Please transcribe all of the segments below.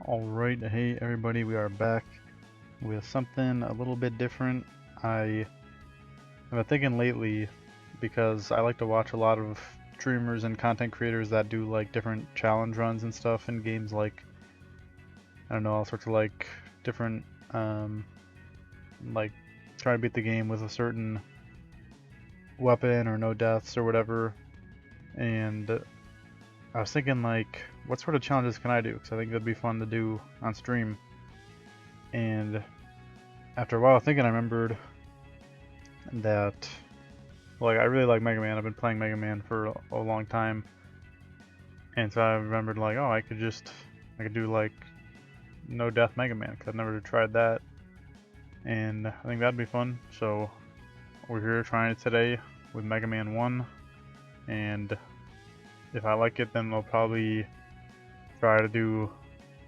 Alright, hey everybody, we are back with something a little bit different. I have been thinking lately, because I like to watch a lot of streamers and content creators that do like different challenge runs and stuff in games like, I don't know, all sorts of like different, like try to beat the game with a certain weapon or no deaths or whatever. And I was thinking like, what sort of challenges can I do? Because I think that'd be fun to do on stream. And after a while thinking, I remembered that, like, I really like Mega Man. I've been playing Mega Man for a long time, and so I remembered like, oh, I could do like no death Mega Man, because I've never tried that, and I think that'd be fun. So we're here trying it today with Mega Man 1, and if I like it, then I'll probably try to do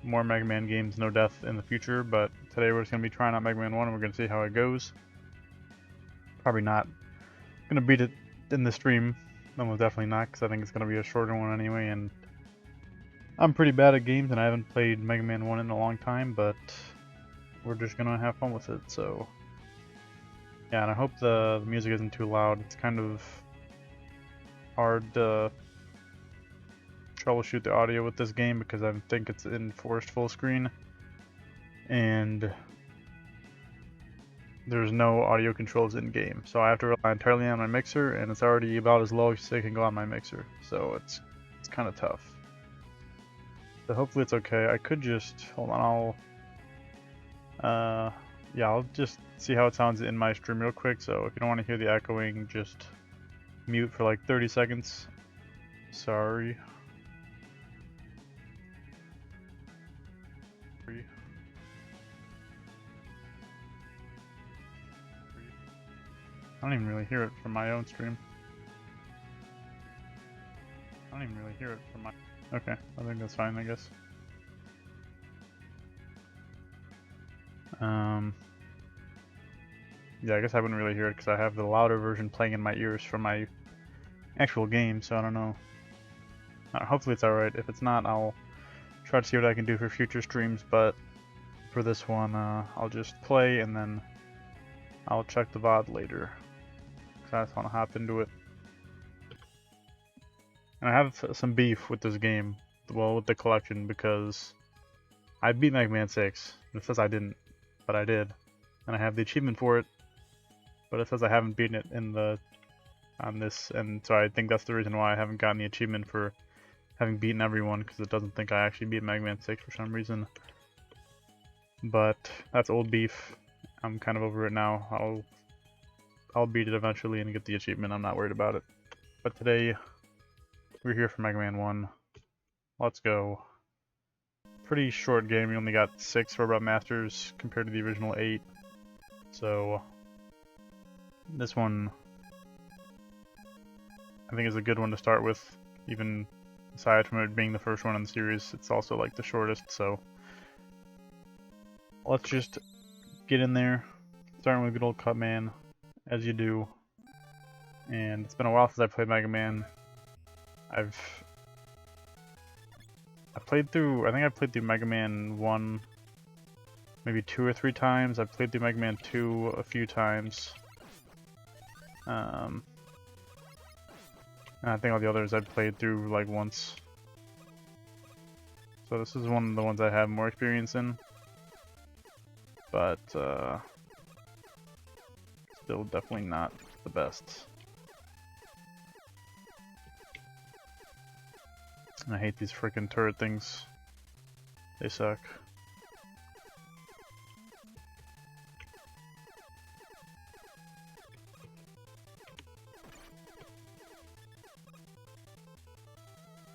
more Mega Man games no death in the future. But today we're just gonna be trying out Mega Man 1, and we're gonna see how it goes. Probably not gonna beat it in the stream. Almost definitely not, because I think it's gonna be a shorter one anyway, and I'm pretty bad at games and I haven't played Mega Man 1 in a long time, but we're just gonna have fun with it, so yeah. And I hope the music isn't too loud. It's kind of hard to troubleshoot the audio with this game because I think it's enforced full screen, and there's no audio controls in game, so I have to rely entirely on my mixer, and it's already about as low as it can go on my mixer, so it's kind of tough. So hopefully it's okay. I could just hold on. Yeah, I'll just see how it sounds in my stream real quick. So if you don't want to hear the echoing, just mute for like 30 seconds. Sorry. I don't even really hear it from my own stream. Okay, I think that's fine, I guess. Yeah, I guess I wouldn't really hear it because I have the louder version playing in my ears from my actual game, so I don't know. Hopefully it's alright. If it's not, I'll try to see what I can do for future streams, but for this one, I'll just play and then I'll check the VOD later, because I just want to hop into it. And I have some beef with this game, well, with the collection, because I beat Mega Man 6, and it says I didn't, but I did. And I have the achievement for it, but it says I haven't beaten it on this, and so I think that's the reason why I haven't gotten the achievement for having beaten everyone, because it doesn't think I actually beat Mega Man 6 for some reason. But that's old beef. I'm kind of over it now. I'll beat it eventually and get the achievement. I'm not worried about it. But today we're here for Mega Man 1. Let's go. Pretty short game. We only got 6 Robot Masters compared to the original 8. So this one I think is a good one to start with. Even aside from it being the first one in the series, it's also like the shortest, so let's just get in there, starting with good old Cutman, as you do. And it's been a while since I played Mega Man. I think I played through Mega Man 1 maybe 2 or 3 times. I played through Mega Man 2 a few times. And I think all the others I played through like once. So this is one of the ones I have more experience in. But still definitely not the best. I hate these freaking turret things. They suck.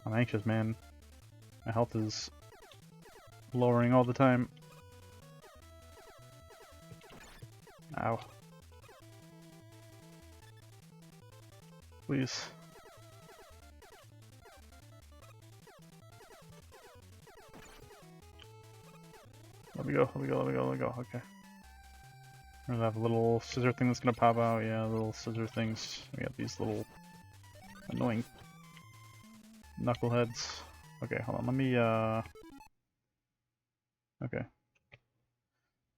I'm anxious, man. My health is lowering all the time. Ow. Please. Let me go. Okay. We're gonna have a little scissor thing that's gonna pop out. Yeah, little scissor things. We got these little annoying knuckleheads. Okay, hold on. Let me Okay.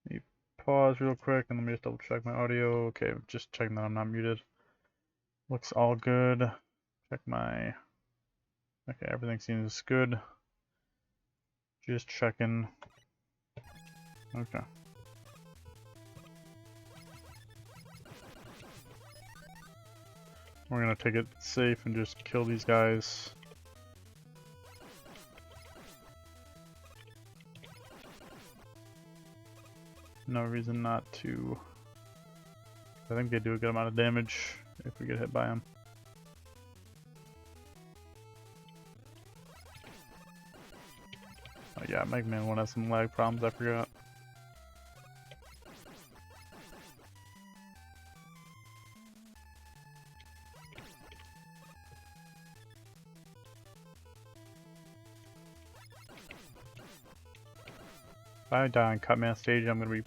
Let me pause real quick and let me just double check my audio. Okay, just checking that I'm not muted. Looks all good. Check my... Okay, everything seems good. Just checking. Okay. We're gonna take it safe and just kill these guys. No reason not to. I think they do a good amount of damage if we get hit by them. Oh yeah, Mega Man 1 has some lag problems, I forgot. If I die on Cutman stage, I'm gonna be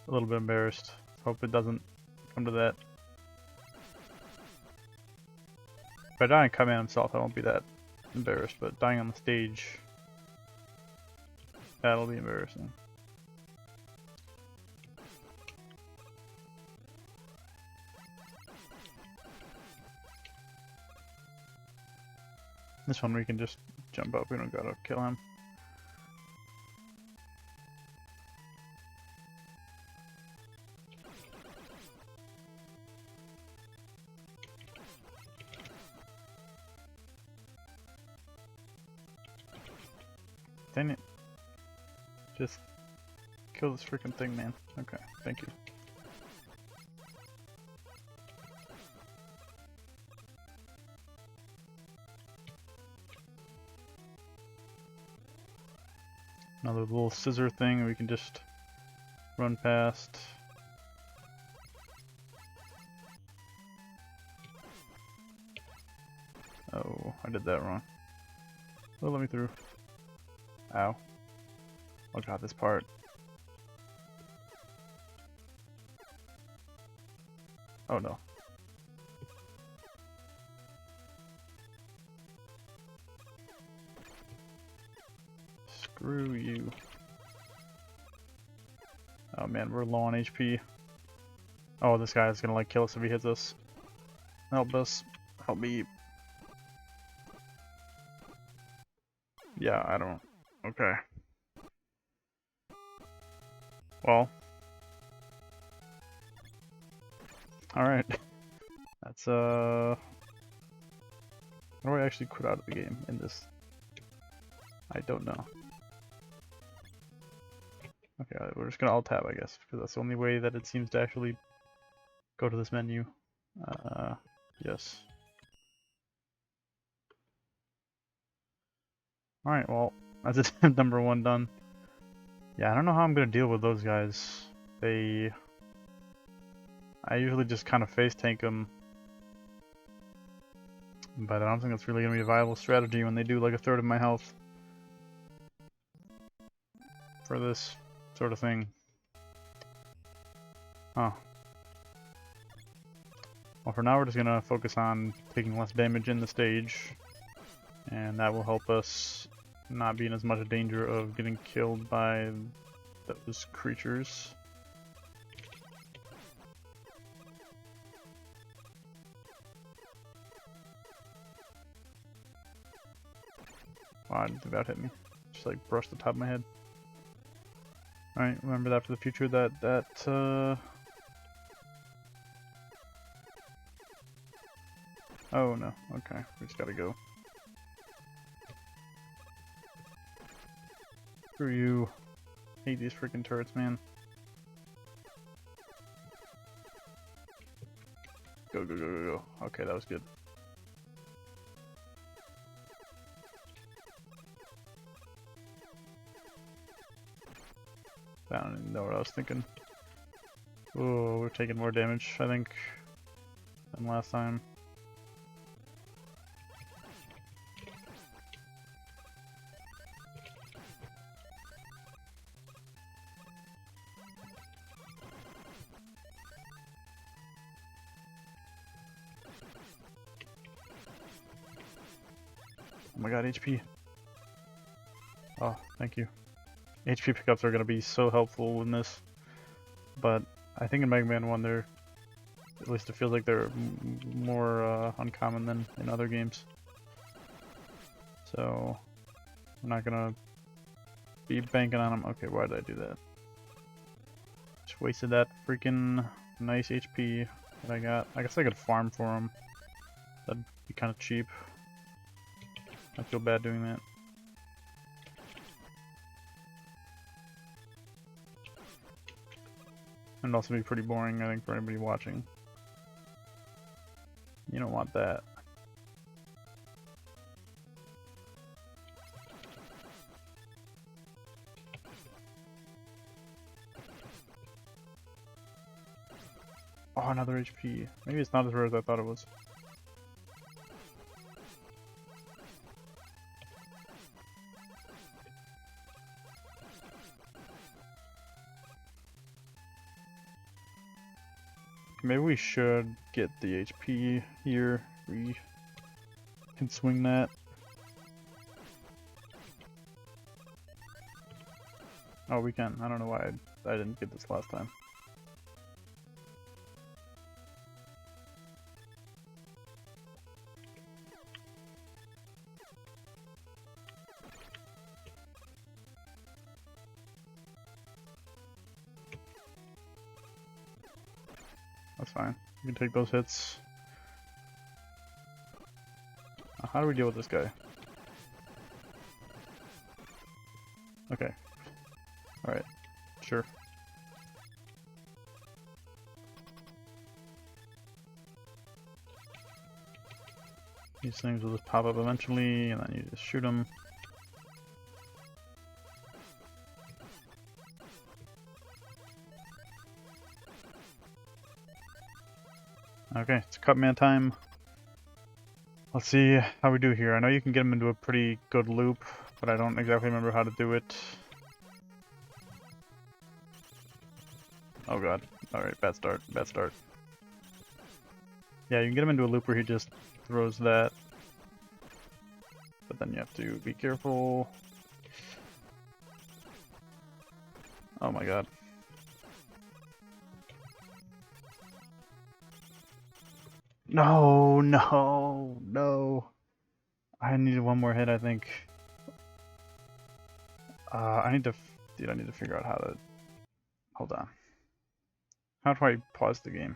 a little bit embarrassed. Hope it doesn't come to that. If I die on Cutman himself, I won't be that embarrassed, but dying on the stage, that'll be embarrassing. This one we can just jump up, we don't gotta kill him. Dang it. Just kill this freaking thing, man. Okay, thank you. Another little scissor thing we can just run past. Oh, I did that wrong. Oh, let me through. Ow. Oh god, this part. Oh no. Screw you. Oh man, we're low on HP. Oh, this guy's gonna like kill us if he hits us. Help us. Help me. Yeah, I don't. Okay. Well. Alright. That's how do I actually quit out of the game in this? I don't know. Okay, we're just gonna alt tab, I guess, because that's the only way that it seems to actually go to this menu. Yes. Alright, well, that's attempt number 1 done. Yeah, I don't know how I'm gonna deal with those guys. I usually just kind of face tank them, but I don't think that's really gonna be a viable strategy when they do like a third of my health for this sort of thing. Huh. Well, for now we're just gonna focus on taking less damage in the stage, and that will help us not be in as much danger of getting killed by those creatures. Wow, I didn't think that hit me. Just like brushed the top of my head. Alright, remember that for the future, Oh no, okay, we just gotta go. Screw you. Hate these freaking turrets, man. Go, go, go, go, go. Okay, that was good. I don't even know what I was thinking. Oh, we're taking more damage, I think, than last time. Oh my god, HP. Oh, thank you. HP pickups are going to be so helpful in this, but I think in Mega Man 1 they're, at least it feels like they're more uncommon than in other games. So I'm not going to be banking on them. Okay, why did I do that? Just wasted that freaking nice HP that I got. I guess I could farm for them. That'd be kind of cheap. I feel bad doing that. It'd also be pretty boring, I think, for anybody watching. You don't want that. Oh, another HP. Maybe it's not as rare as I thought it was. Maybe we should get the HP here. We can swing that. Oh, we can. I don't know why I didn't get this last time. That's fine. We can take those hits. How do we deal with this guy? Okay. Alright. Sure. These things will just pop up eventually, and then you just shoot them. Okay, it's cut man time. Let's see how we do here. I know you can get them into a pretty good loop, but I don't exactly remember how to do it. Oh god. Alright, bad start, bad start. Yeah, you can get him into a loop where he just throws that. But then you have to be careful. Oh my god. No, no, no. I needed one more hit, I think. I need to figure out how to... Hold on. How do I pause the game?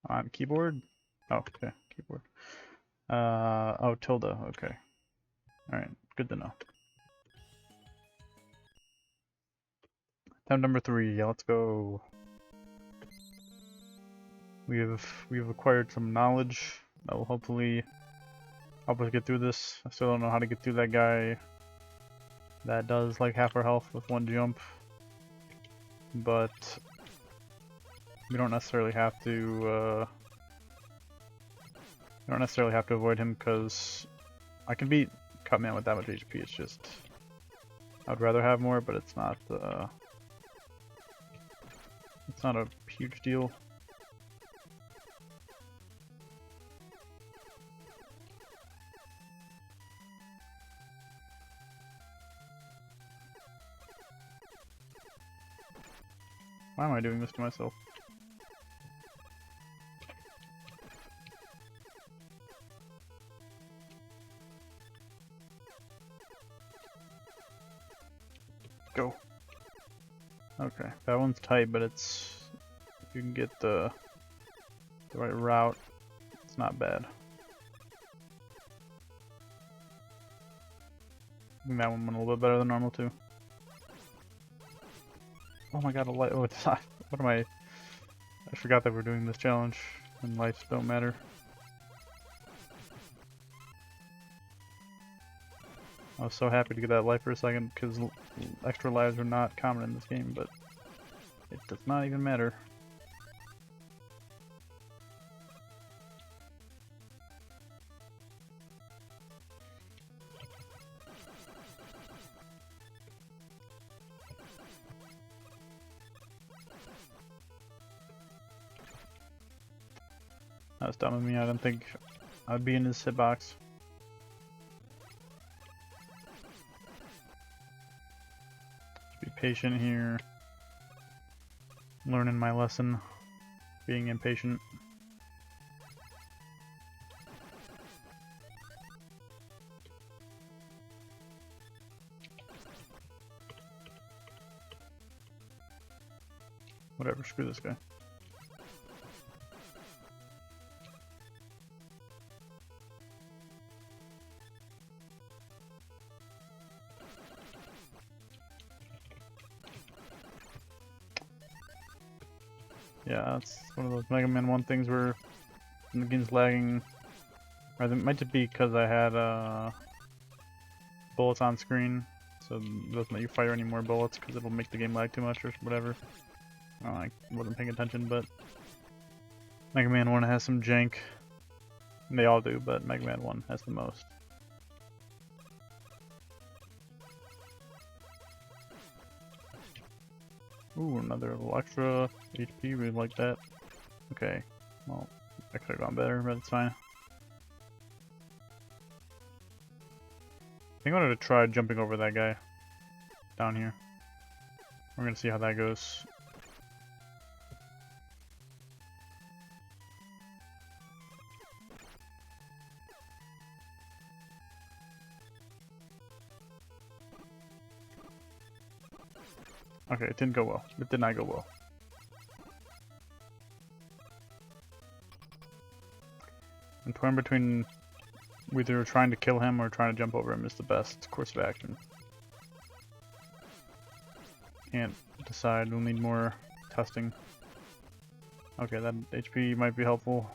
On keyboard? Oh, okay, keyboard. Oh, tilde, okay. Alright, good to know. Time number 3, yeah, let's go. We've acquired some knowledge that will hopefully help us get through this. I still don't know how to get through that guy that does like half our health with one jump, but we don't necessarily have to avoid him because I can beat Cutman with that much HP. It's just I'd rather have more, but it's not a huge deal. Why am I doing this to myself? Go. Okay, that one's tight, but it's if you can get the right route, it's not bad. I think that one went a little bit better than normal too. Oh my god, a light. Oh, it's not. What am I? I forgot that we're doing this challenge and lives don't matter. I was so happy to get that life for a second because extra lives are not common in this game, but it does not even matter. That was dumb of me. I didn't think I'd be in his hitbox. Be patient here. Learning my lesson. Being impatient. Whatever, screw this guy. Yeah, that's one of those Mega Man 1 things where the game's lagging. Or it might just be because I had bullets on screen, so it doesn't let you fire any more bullets because it'll make the game lag too much or whatever. I wasn't paying attention, but Mega Man 1 has some jank. They all do, but Mega Man 1 has the most. Ooh, another little extra HP, really like that. Okay, well, that could have gone better, but it's fine. I think I wanted to try jumping over that guy down here. We're gonna see how that goes. Okay, it didn't go well. It did not go well. I'm torn between either trying to kill him or trying to jump over him is the best course of action. Can't decide, we'll need more testing. Okay, that HP might be helpful.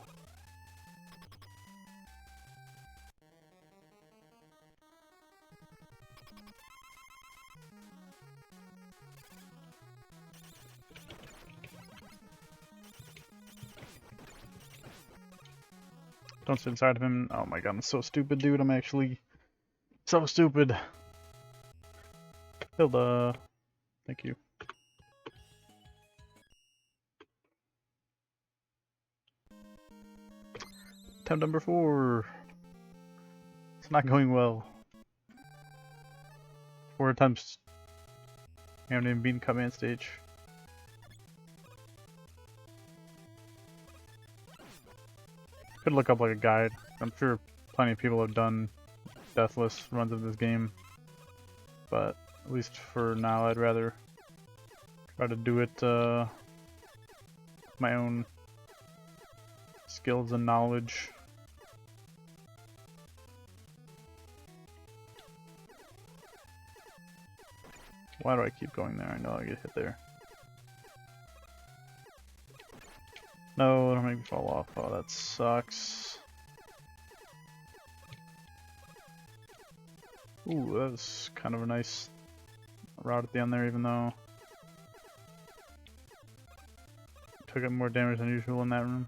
Don't sit inside of him. Oh my god, I'm so stupid, dude. I'm actually so stupid. Hilda. Thank you. Attempt number 4. It's not going well. 4 attempts. I haven't even beaten command stage. Could look up like a guide. I'm sure plenty of people have done Deathless runs of this game, but at least for now I'd rather try to do it my own skills and knowledge. Why do I keep going there? I know I get hit there. No, don't make me fall off. Oh, that sucks. Ooh, that was kind of a nice route at the end there, even though I took up more damage than usual in that room.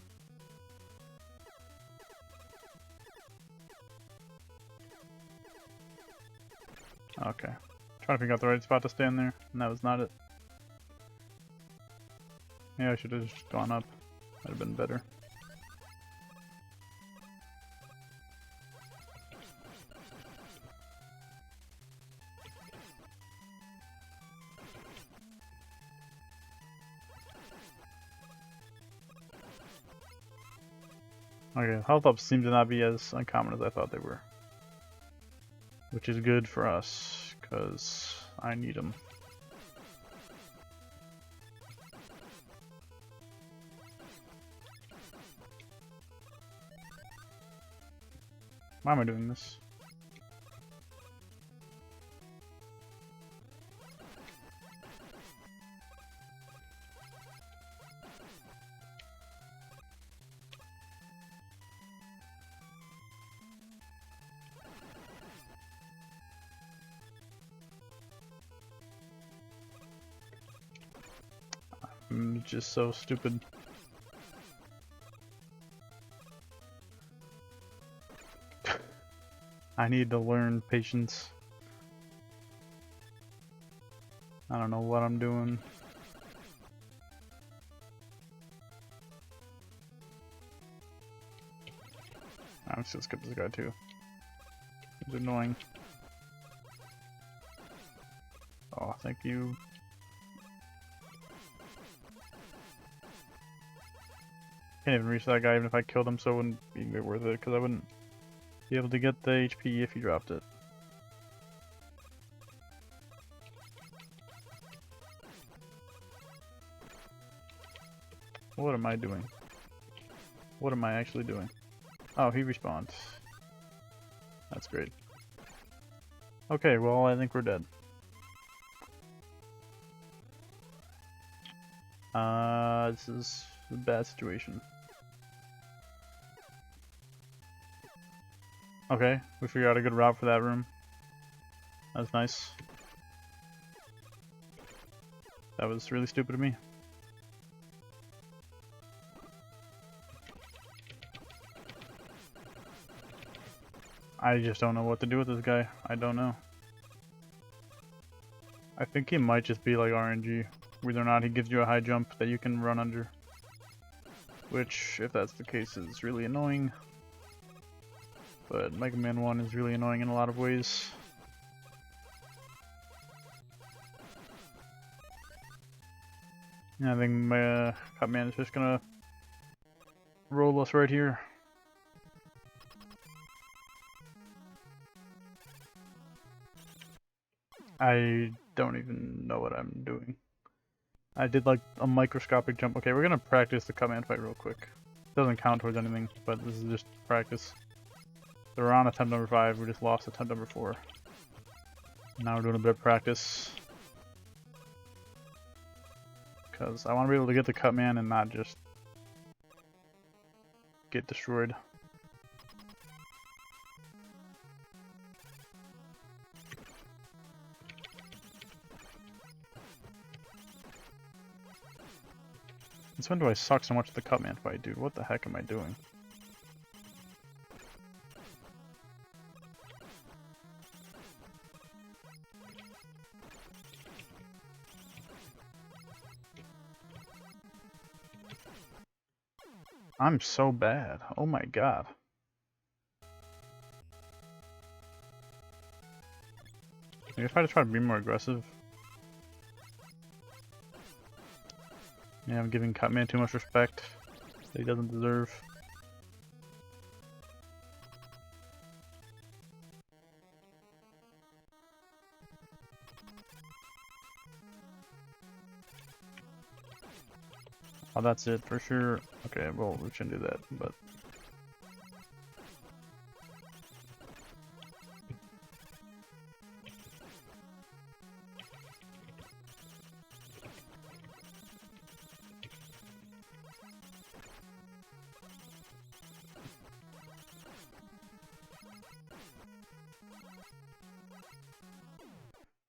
Okay. Trying to figure out the right spot to stand there, and that was not it. Yeah, I should have just gone up. That'd have been better. Okay, health ups seem to not be as uncommon as I thought they were. Which is good for us, because I need them. Why am I doing this? I'm just so stupid. I need to learn patience. I don't know what I'm doing. I'm just gonna skip this guy too. It's annoying. Oh, thank you. Can't even reach that guy even if I killed him, so it wouldn't be worth it, because I wouldn't be able to get the HP if he dropped it. What am I doing? What am I actually doing? Oh, he respawned. That's great. Okay, well, I think we're dead. This is a bad situation. Okay, we figured out a good route for that room. That's nice. That was really stupid of me. I just don't know what to do with this guy. I don't know. I think he might just be like RNG. Whether or not he gives you a high jump that you can run under. Which, if that's the case, is really annoying. But Mega Man 1 is really annoying in a lot of ways. Yeah, I think my Cutman is just gonna roll us right here. I don't even know what I'm doing. I did like a microscopic jump. Okay, we're gonna practice the Cutman fight real quick. Doesn't count towards anything, but this is just practice. So we're on attempt number 5, we just lost attempt number 4. Now we're doing a bit of practice. Because I want to be able to get the Cutman and not just get destroyed. Since when do I suck so much at the Cutman fight, dude? What the heck am I doing? I'm so bad. Oh my god. Maybe if I just try to be more aggressive. Yeah, I'm giving Cutman too much respect that he doesn't deserve. Oh, that's it for sure. Okay, well, we shouldn't do that, but...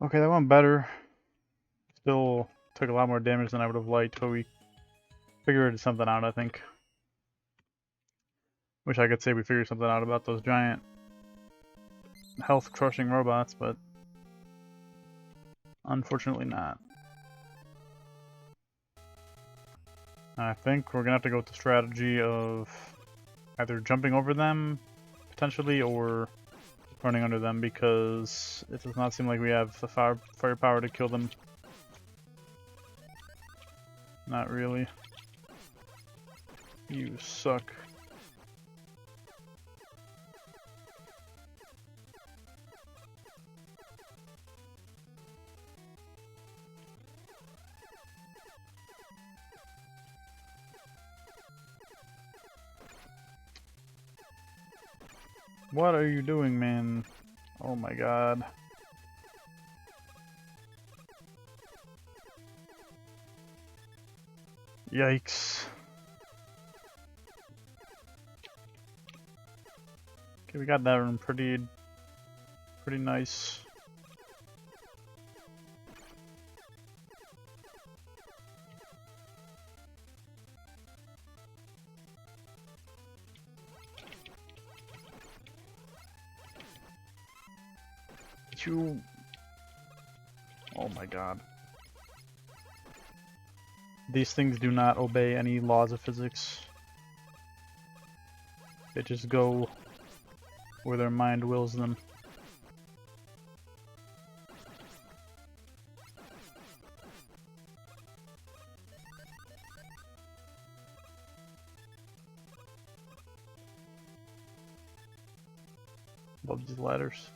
Okay, that went better. Still took a lot more damage than I would have liked, but we figured something out, I think. Wish I could say we figured something out about those giant health-crushing robots, but unfortunately not. I think we're gonna have to go with the strategy of either jumping over them, potentially, or running under them, because it does not seem like we have the firepower to kill them. Not really. You suck. What are you doing, man? Oh my god. Yikes. Okay, we got that room pretty nice. Oh my god. These things do not obey any laws of physics. They just go where their mind wills them. Love these ladders.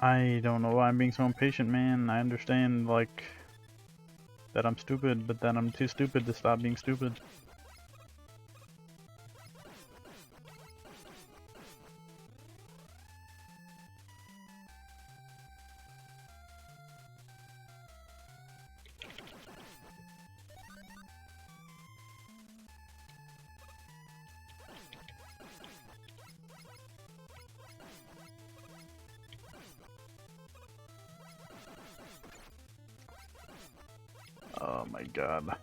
I don't know why I'm being so impatient, man. I understand, like, that I'm stupid, but then I'm too stupid to stop being stupid. Oh my god. I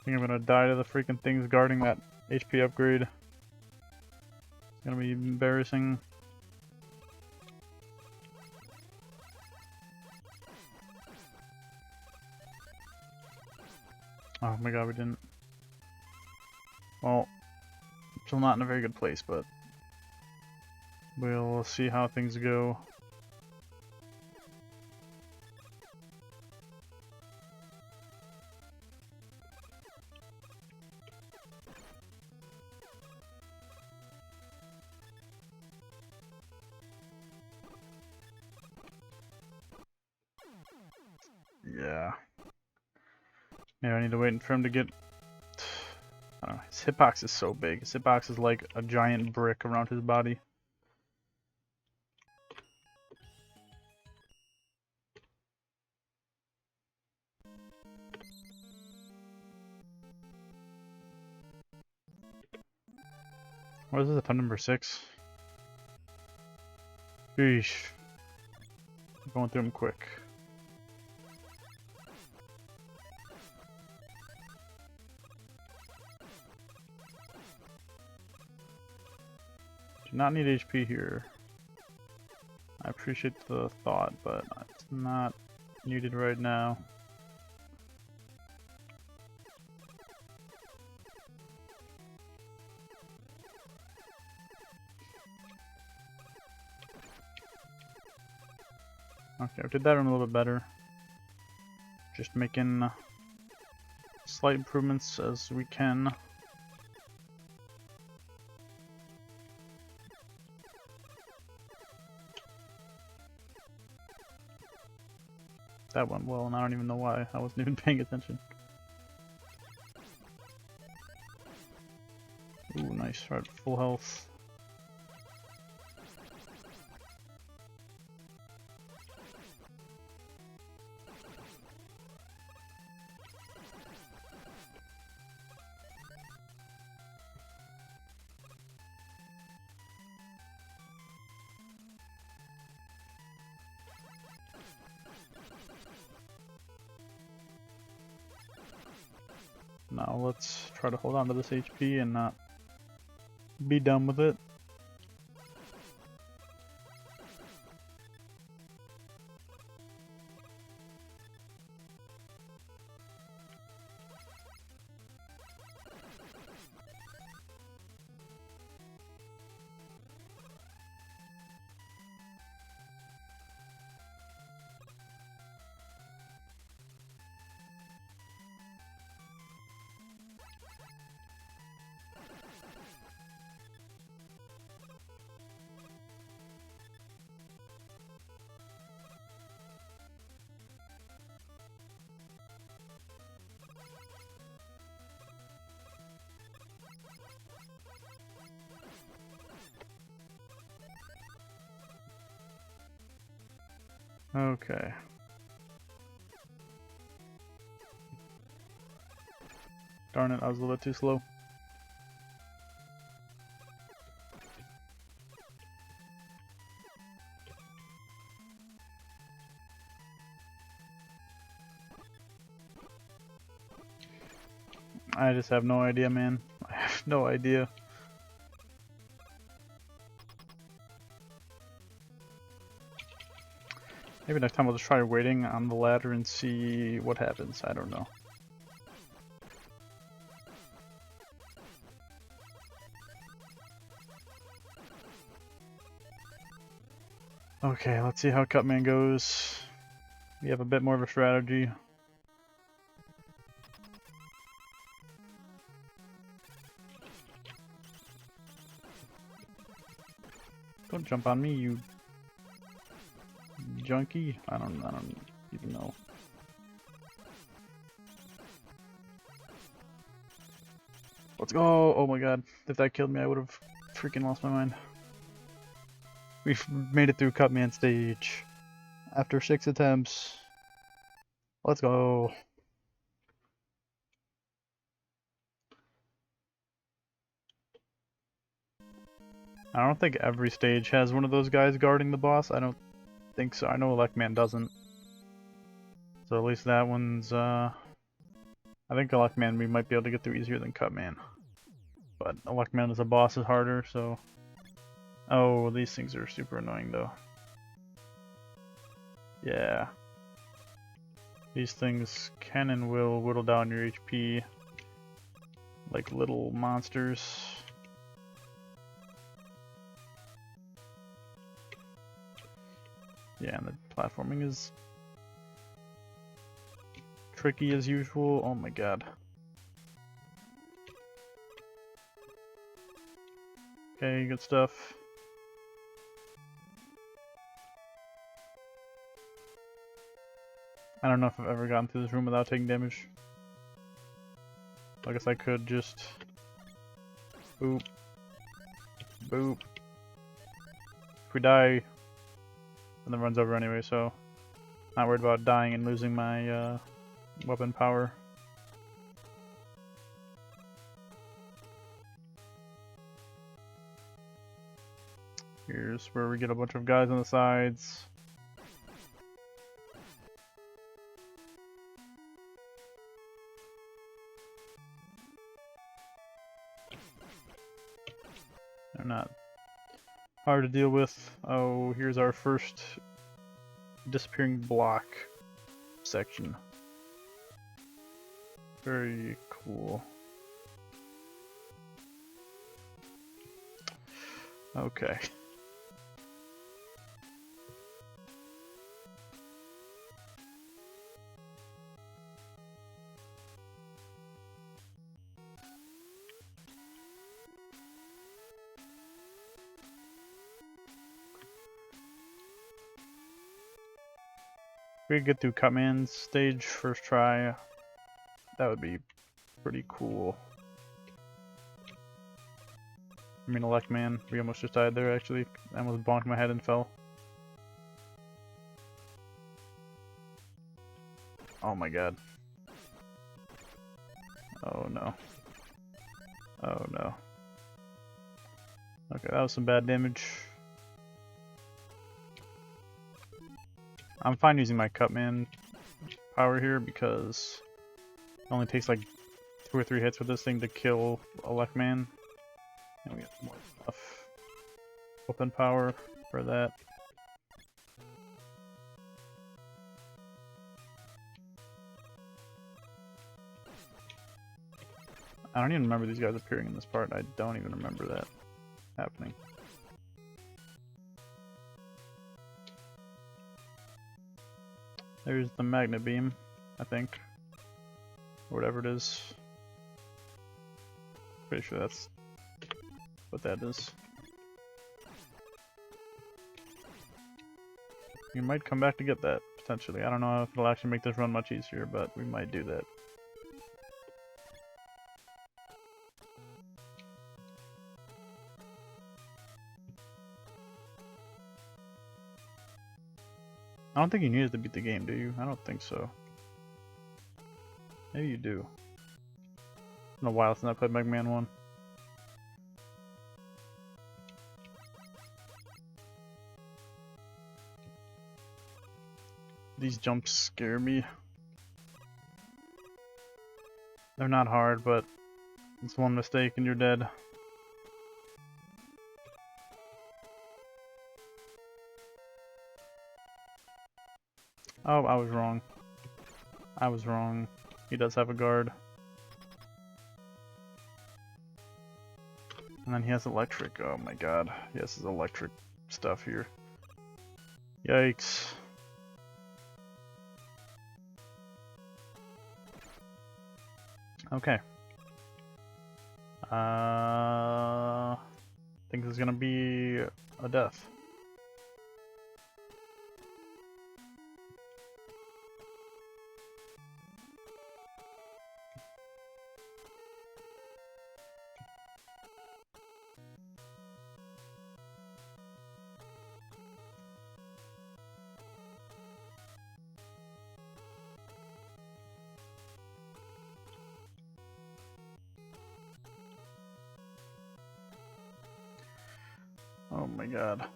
think I'm gonna die to the freaking things guarding that HP upgrade. It's gonna be embarrassing. Oh my god, we didn't. Well, still not in a very good place, but we'll see how things go. Yeah. Maybe I need to wait for him to get... I don't know, his hitbox is so big. His hitbox is like a giant brick around his body. What is this, attempt number 6? Sheesh. I'm going through them quick. Do not need HP here. I appreciate the thought, but it's not needed right now. Okay, we did that room a little bit better. Just making slight improvements as we can. That went well, and I don't even know why. I wasn't even paying attention. Ooh, nice. Right, full health. Now let's try to hold on to this HP and not be done with it. Okay. Darn it, I was a little bit too slow. I just have no idea, man. I have no idea. Maybe next time I'll just try waiting on the ladder and see what happens. I don't know. Okay, let's see how Cutman goes. We have a bit more of a strategy. Don't jump on me, you junkie. I don't even know. Let's go! Oh my god, if that killed me, I would have freaking lost my mind. We've made it through Cutman stage after 6 attempts. Let's go. I don't think every stage has one of those guys guarding the boss. I don't think so. I know Electman doesn't. So at least that one's, I think Electman we might be able to get through easier than Cutman. But Electman as a boss is harder, so... Oh, these things are super annoying though. Yeah. These things can and will whittle down your HP like little monsters. Yeah, and the platforming is tricky as usual. Oh my god. Okay, good stuff. I don't know if I've ever gotten through this room without taking damage. I guess I could just... Boop. Boop. If we die, then it runs over anyway, so... Not worried about dying and losing my weapon power. Here's where we get a bunch of guys on the sides. They're not hard to deal with. Oh, here's our first disappearing block section. Very cool. Okay. If we could get through Cutman's stage first try, that would be pretty cool. I mean, Electman, we almost just died there actually. I almost bonked my head and fell. Oh my god. Oh no. Oh no. Okay, that was some bad damage. I'm fine using my Cutman power here because it only takes like 2 or 3 hits with this thing to kill Electman. And we get more enough weapon power for that. I don't even remember these guys appearing in this part. I don't even remember that happening. There's the magnet beam, I think. Or whatever it is. Pretty sure that's what that is. You might come back to get that, potentially. I don't know if it'll actually make this run much easier, but we might do that. I don't think you need it to beat the game, do you? I don't think so. Maybe you do. It's been a while since I played Mega Man 1. These jumps scare me. They're not hard, but it's one mistake and you're dead. Oh, I was wrong. I was wrong. He does have a guard. And then he has electric. Oh my god. He has his electric stuff here. Yikes. Okay. I think this is gonna be a death. Oh my god.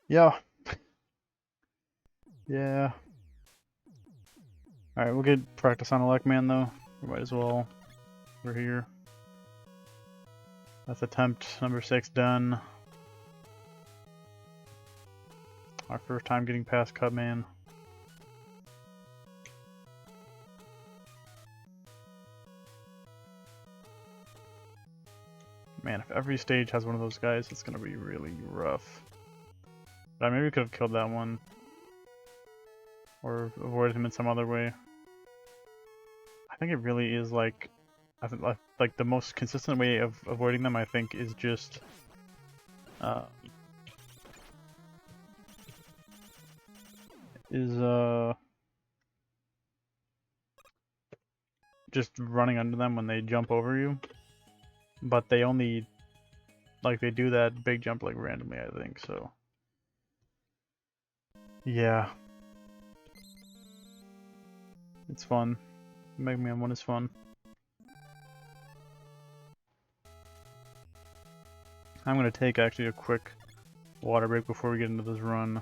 Yeah. Yeah. Alright, we'll get practice on Elecman though. We might as well. We're here. That's attempt number 6 done. Our first time getting past Cutman. Man, if every stage has one of those guys, it's gonna be really rough. But maybe we could have killed that one. Or avoided him in some other way. I think it really is like... I think like the most consistent way of avoiding them, I think, is just... just running under them when they jump over you. But they only... like, they do that big jump, like, randomly, I think, so... Yeah. It's fun. Mega Man 1 is fun. I'm gonna take, actually, a quick water break before we get into this run.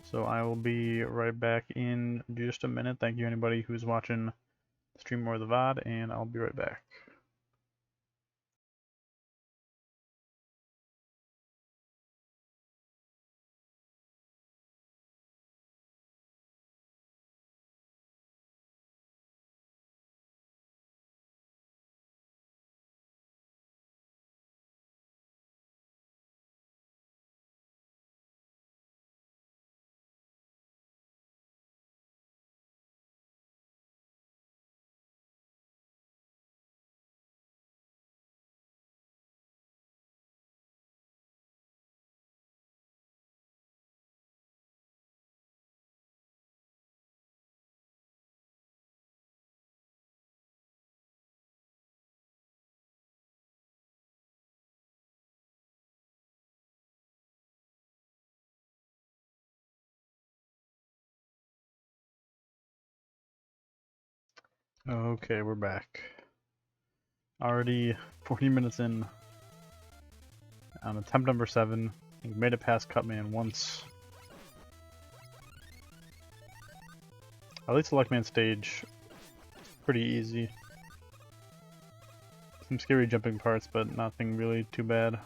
So I will be right back in just a minute. Thank you anybody who's watching the stream or the VOD, and I'll be right back. Okay, we're back. Already 40 minutes in on attempt number 7. We've made it past Cutman once. At least the Luckman stage, pretty easy. Some scary jumping parts, but nothing really too bad.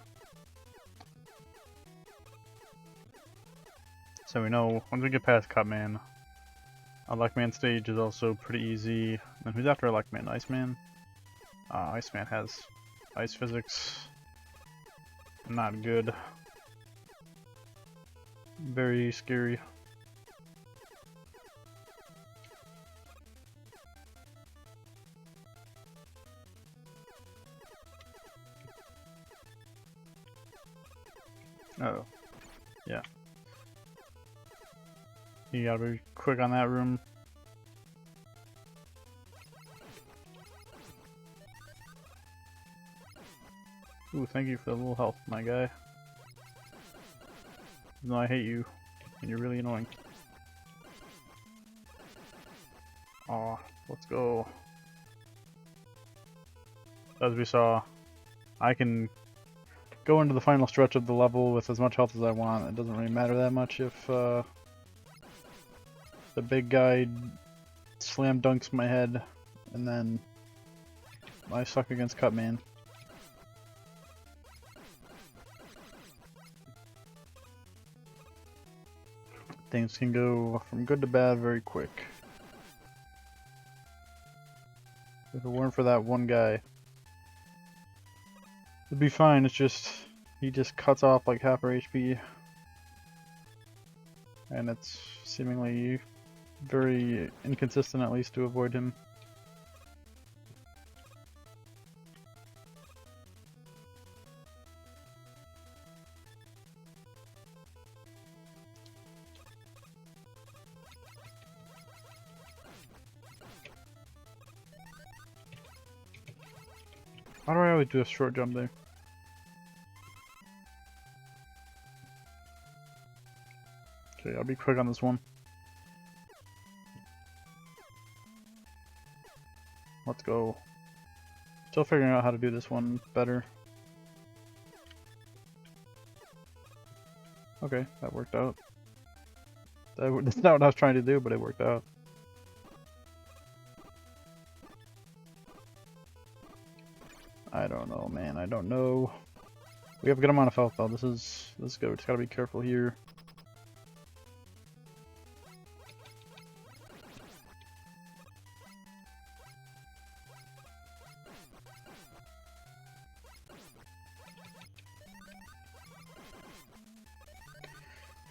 So we know once we get past Cutman, a Luckman stage is also pretty easy. And who's after a Luckman? Iceman? Iceman has ice physics. Not good. Very scary. Oh. Yeah. You gotta be quick on that room. Ooh, thank you for the little health, my guy. No, I hate you, and you're really annoying. Aw, let's go. As we saw, I can go into the final stretch of the level with as much health as I want. It doesn't really matter that much if the big guy slam dunks my head and then I suck against Cutman. Things can go from good to bad very quick. If it weren't for that one guy, it'd be fine. It's just, he just cuts off like half our HP. And it's seemingly very inconsistent, at least, to avoid him. Why do I always do a short jump there? Okay, I'll be quick on this one. Let's go. Still figuring out how to do this one better. Okay, that worked out. That's not what I was trying to do, but it worked out. I don't know, man. I don't know. We have a good amount of health, though. This is good. We just gotta be careful here.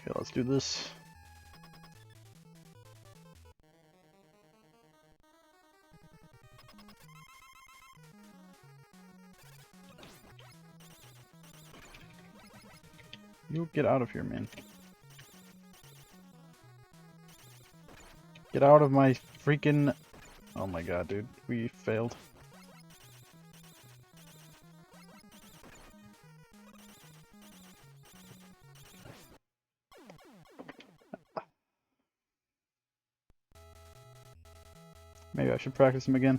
Okay, let's do this. You get out of here, man. Get out of my freaking... Oh my god, dude. We failed. Maybe I should practice him again.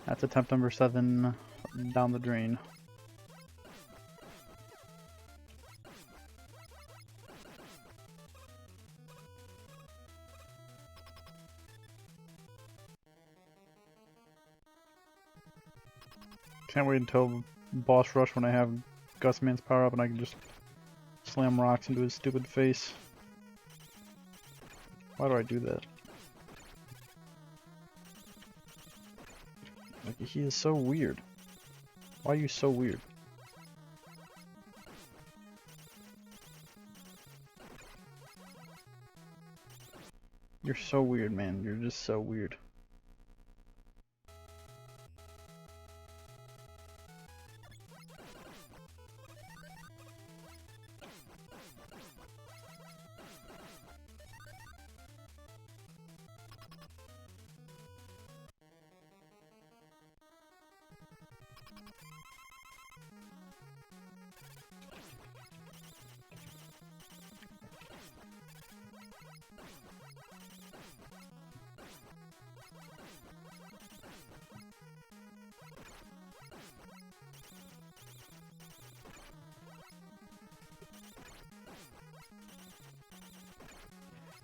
That's attempt number 7 down the drain. Can't wait until boss rush when I have Gusman's power up and I can just slam rocks into his stupid face. Why do I do that? Like, he is so weird. Why are you so weird? You're so weird, man. You're just so weird.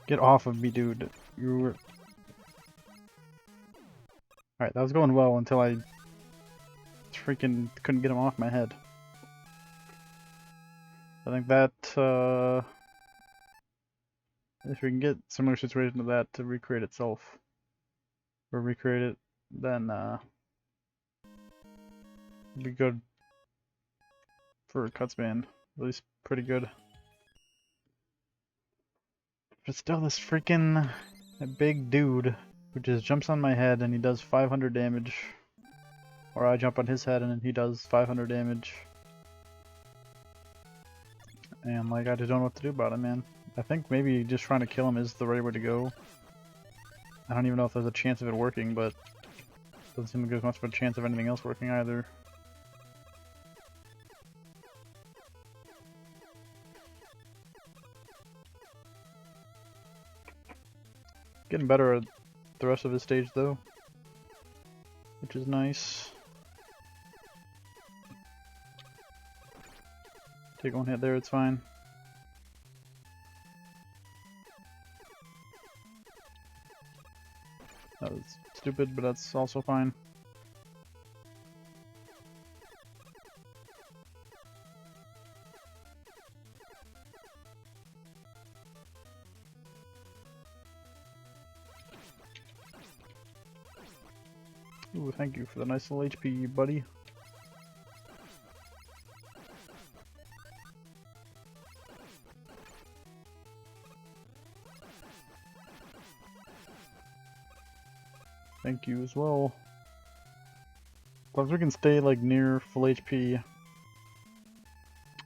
Get off of me, dude. You were... Alright, that was going well until I freaking couldn't get him off my head. I think that, if we can get similar situation to that to recreate itself, or recreate it, then, it'd be good for Cutsman. At least pretty good. But still, this freaking big dude who just jumps on my head and he does 500 damage. Or I jump on his head and he does 500 damage. And like, I just don't know what to do about it, man. I think maybe just trying to kill him is the right way to go. I don't even know if there's a chance of it working, but it doesn't seem like there's much of a chance of anything else working either. Getting better at the rest of his stage though, which is nice. Take one hit there, it's fine. That was stupid, but that's also fine. Ooh, thank you for the nice little HP, buddy. Thank you as well. As long as we can stay like near full HP,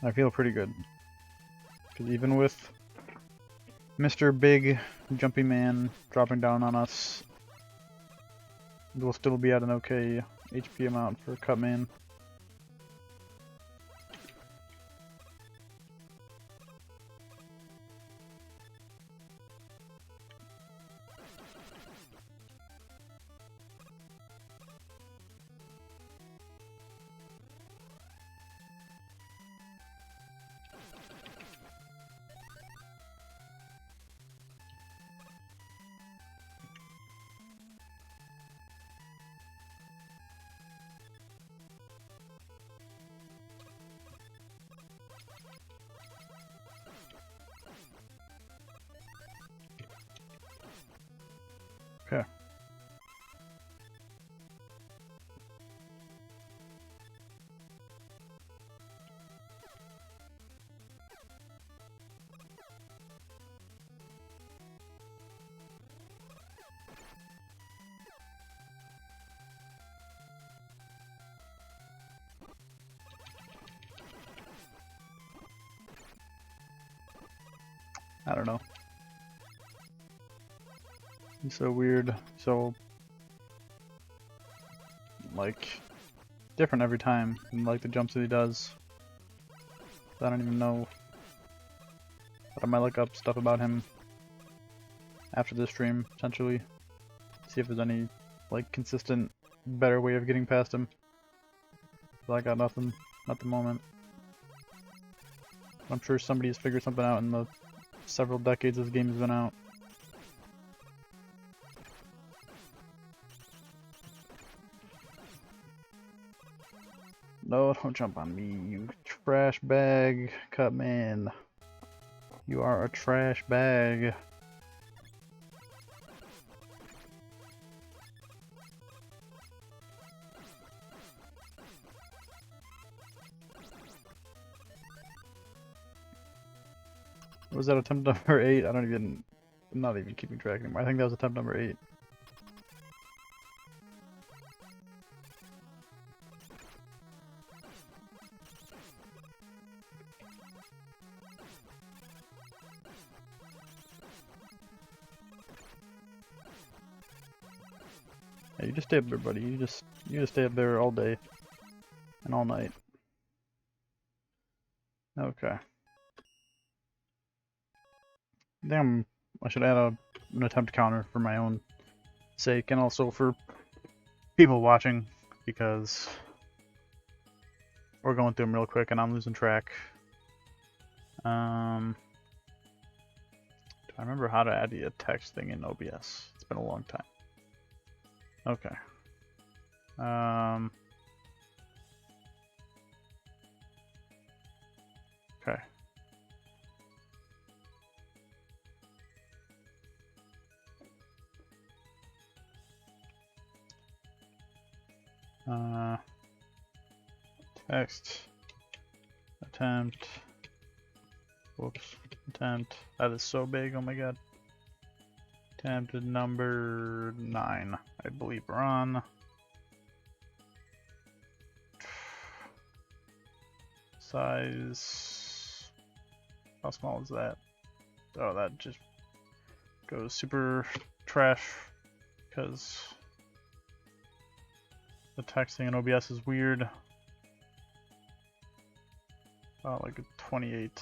I feel pretty good. Because even with Mr. Big Jumpy Man dropping down on us, we'll still be at an okay HP amount for Cutman. Okay. I don't know. He's so weird, so like different every time, and like the jumps that he does. I don't even know. But I might look up stuff about him after this stream, potentially. See if there's any like consistent, better way of getting past him. But I got nothing at the moment. I'm sure somebody has figured something out in the several decades this game has been out. No, don't jump on me, you trash bag, Cutman. You are a trash bag. Was that attempt number 8? I'm not even keeping track anymore. I think that was attempt number 8. Yeah, you just stay up there, buddy. You just stay up there all day and all night. Okay. Damn, I should add an attempt counter for my own sake and also for people watching, because we're going through them real quick and I'm losing track. Do I remember how to add the text thing in OBS? It's been a long time. Okay. Okay. Text, attempt, whoops, attempt, that is so big, oh my god. Attempt number 9, I believe we're on. Size, how small is that? Oh, that just goes super trash, because the texting in OBS is weird. Oh, like a 28.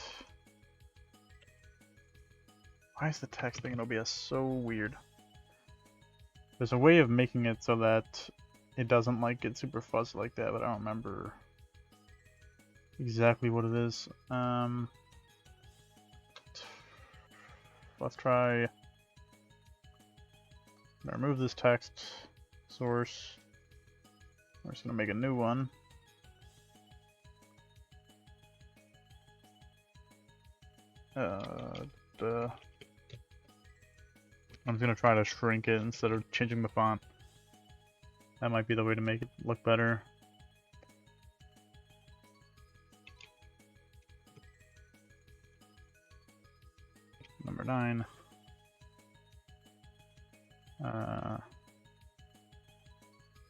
Why is the texting in OBS so weird? There's a way of making it so that it doesn't like get super fuzzy like that, but I don't remember exactly what it is. Let's try. Remove this text source. We're just gonna make a new one. I'm gonna try to shrink it instead of changing the font. That might be the way to make it look better. Number 9.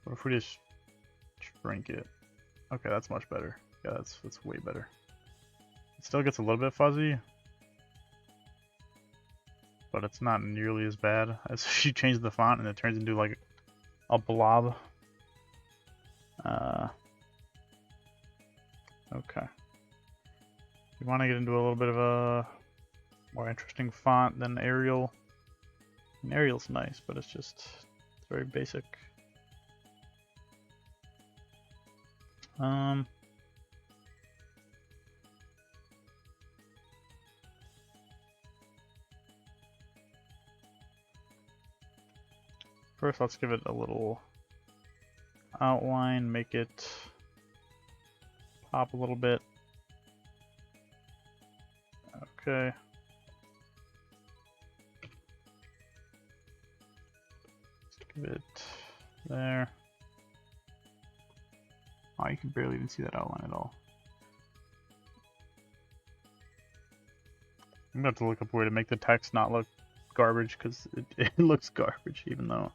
What if we just shrink it? Okay, that's much better. Yeah, that's way better. It still gets a little bit fuzzy, but it's not nearly as bad as if you change the font and it turns into like a blob. Okay. You want to get into a little bit of a more interesting font than Arial. And Arial's nice, but it's very basic. First, let's give it a little outline, make it pop a little bit. Okay. Let's give it there. Oh, you can barely even see that outline at all. I'm gonna have to look up a way to make the text not look garbage, because it looks garbage even though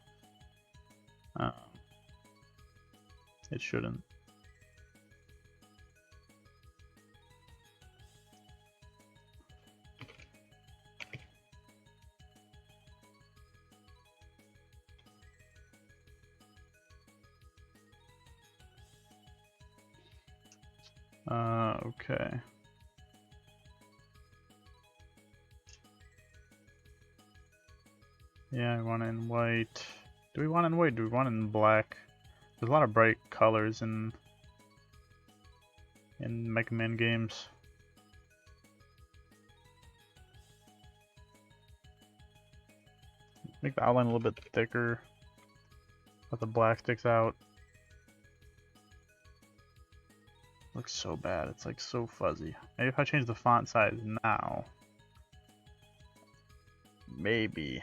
it shouldn't. Okay. Yeah, I want it in white. Do we want it in white? Do we want it in black? There's a lot of bright colors in Mega Man games. Make the outline a little bit thicker, but the black sticks out. Looks so bad. It's like so fuzzy. Maybe if I change the font size now, maybe.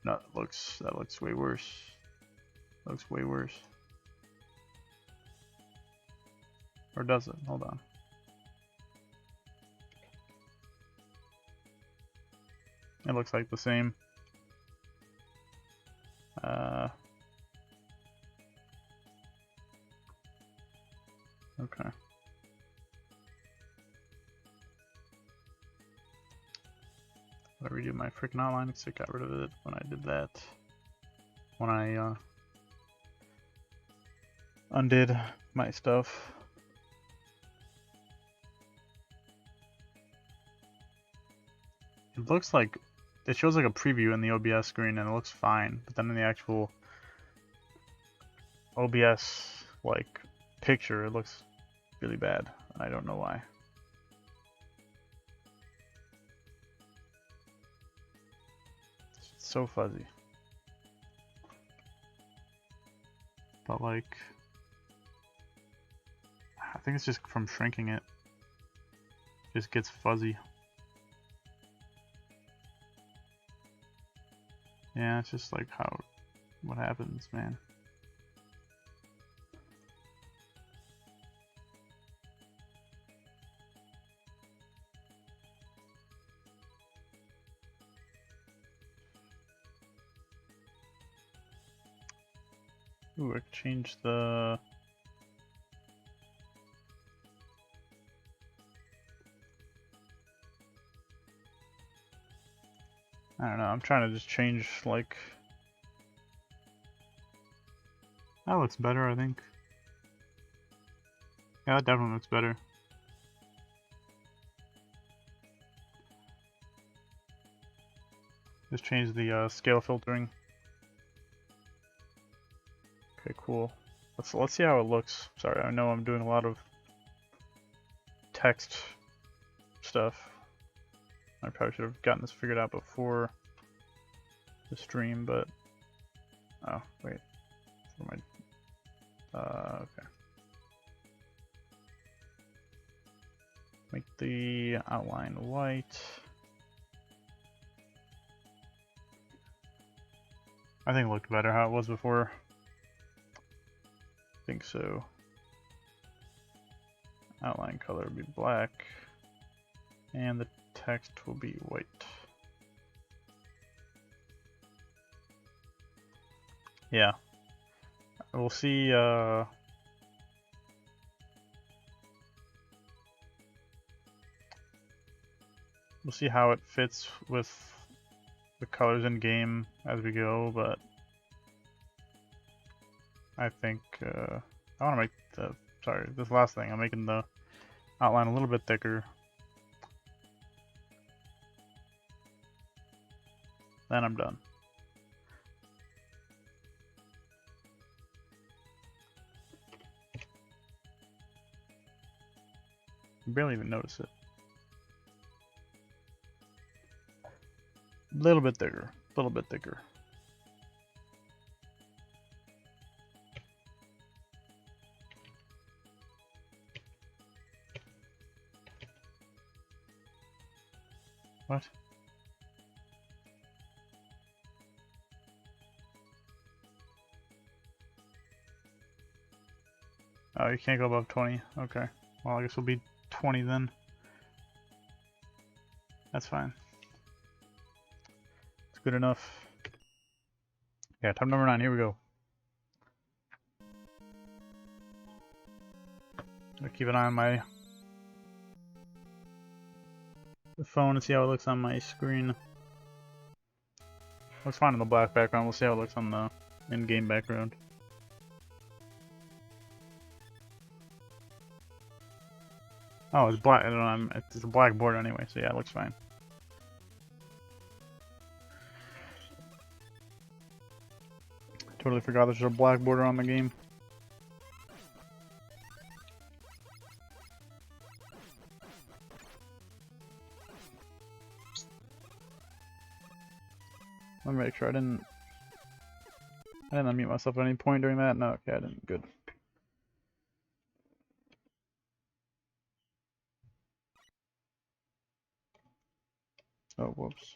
No, that looks way worse. Looks way worse. Or does it? Hold on. It looks like the same. Okay. I redo my freaking outline because I got rid of it when I did that. When I undid my stuff. It looks like it shows like a preview in the OBS screen and it looks fine, but then in the actual OBS like picture it looks really bad. I don't know why. It's so fuzzy. But like, I think it's just from shrinking it. It just gets fuzzy. Yeah, it's just like what happens, man. Ooh, I could change the... I don't know, I'm trying to just change, like... That looks better, I think. Yeah, that definitely looks better. Just change the scale filtering. Okay, cool. Let's see how it looks. Sorry, I know I'm doing a lot of text stuff. I probably should have gotten this figured out before the stream, but oh wait, what am I? Okay. Make the outline white. I think it looked better how it was before. I think so. Outline color will be black, and the text will be white. Yeah. We'll see, we'll see how it fits with the colors in game as we go, but I think, I want to make the, sorry, this last thing, I'm making the outline a little bit thicker. Then I'm done. You barely even notice it. A little bit thicker, a little bit thicker. What? Oh, you can't go above 20. Okay. Well, I guess we'll be 20 then. That's fine. It's good enough. Yeah, time number 9. Here we go. I'll keep an eye on my phone and see how it looks on my screen. Looks fine in the black background. We'll see how it looks on the in-game background. Oh, it's black. I don't know, it's a black border anyway, so yeah, it looks fine. Totally forgot there's a black border on the game. Let me make sure I didn't unmute myself at any point during that. No, okay, I didn't. Good. Oh, whoops.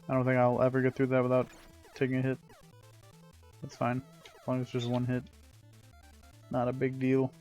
I don't think I'll ever get through that without taking a hit. That's fine. As long as it's just one hit. Not a big deal.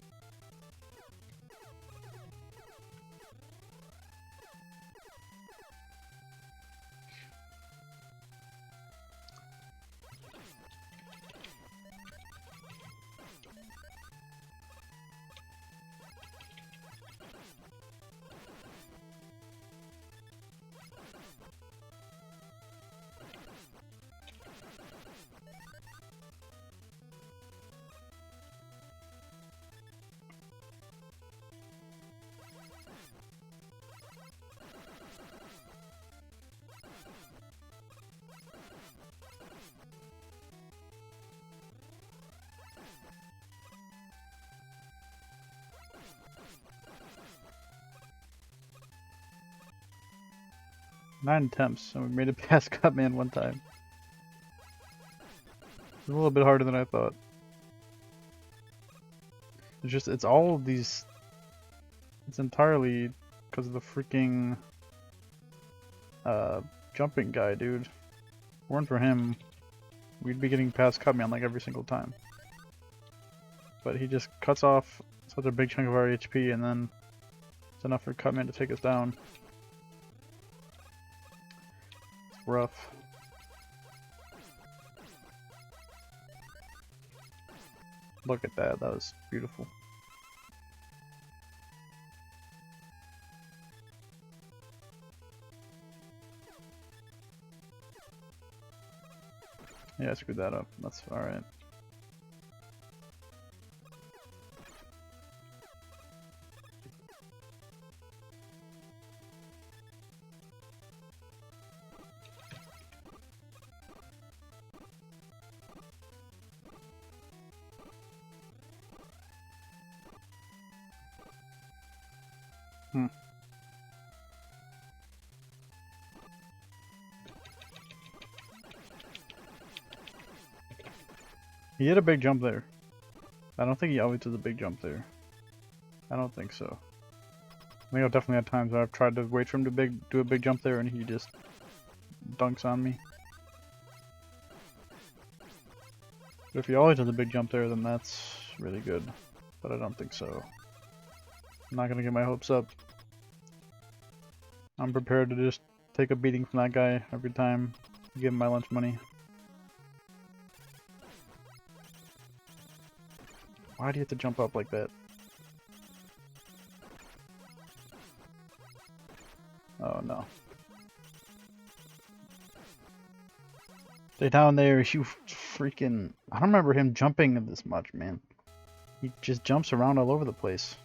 Nine attempts, and we made it past Cutman one time. It's a little bit harder than I thought. It's all of these. It's entirely because of the freaking jumping guy, dude. If it weren't for him, we'd be getting past Cutman like every single time. But he just cuts off such a big chunk of our HP, and then it's enough for Cutman to take us down. It's rough. Look at that, that was beautiful. Yeah, I screwed that up. That's alright. He hit a big jump there. I don't think he always does a big jump there. I don't think so. I think I've definitely had times where I've tried to wait for him to do a big jump there and he just dunks on me. But if he always does a big jump there, then that's really good. But I don't think so. I'm not gonna get my hopes up. I'm prepared to just take a beating from that guy every time I give him my lunch money. Why do you have to jump up like that? Oh no. Stay down there, you freaking... I don't remember him jumping this much, man. He just jumps around all over the place.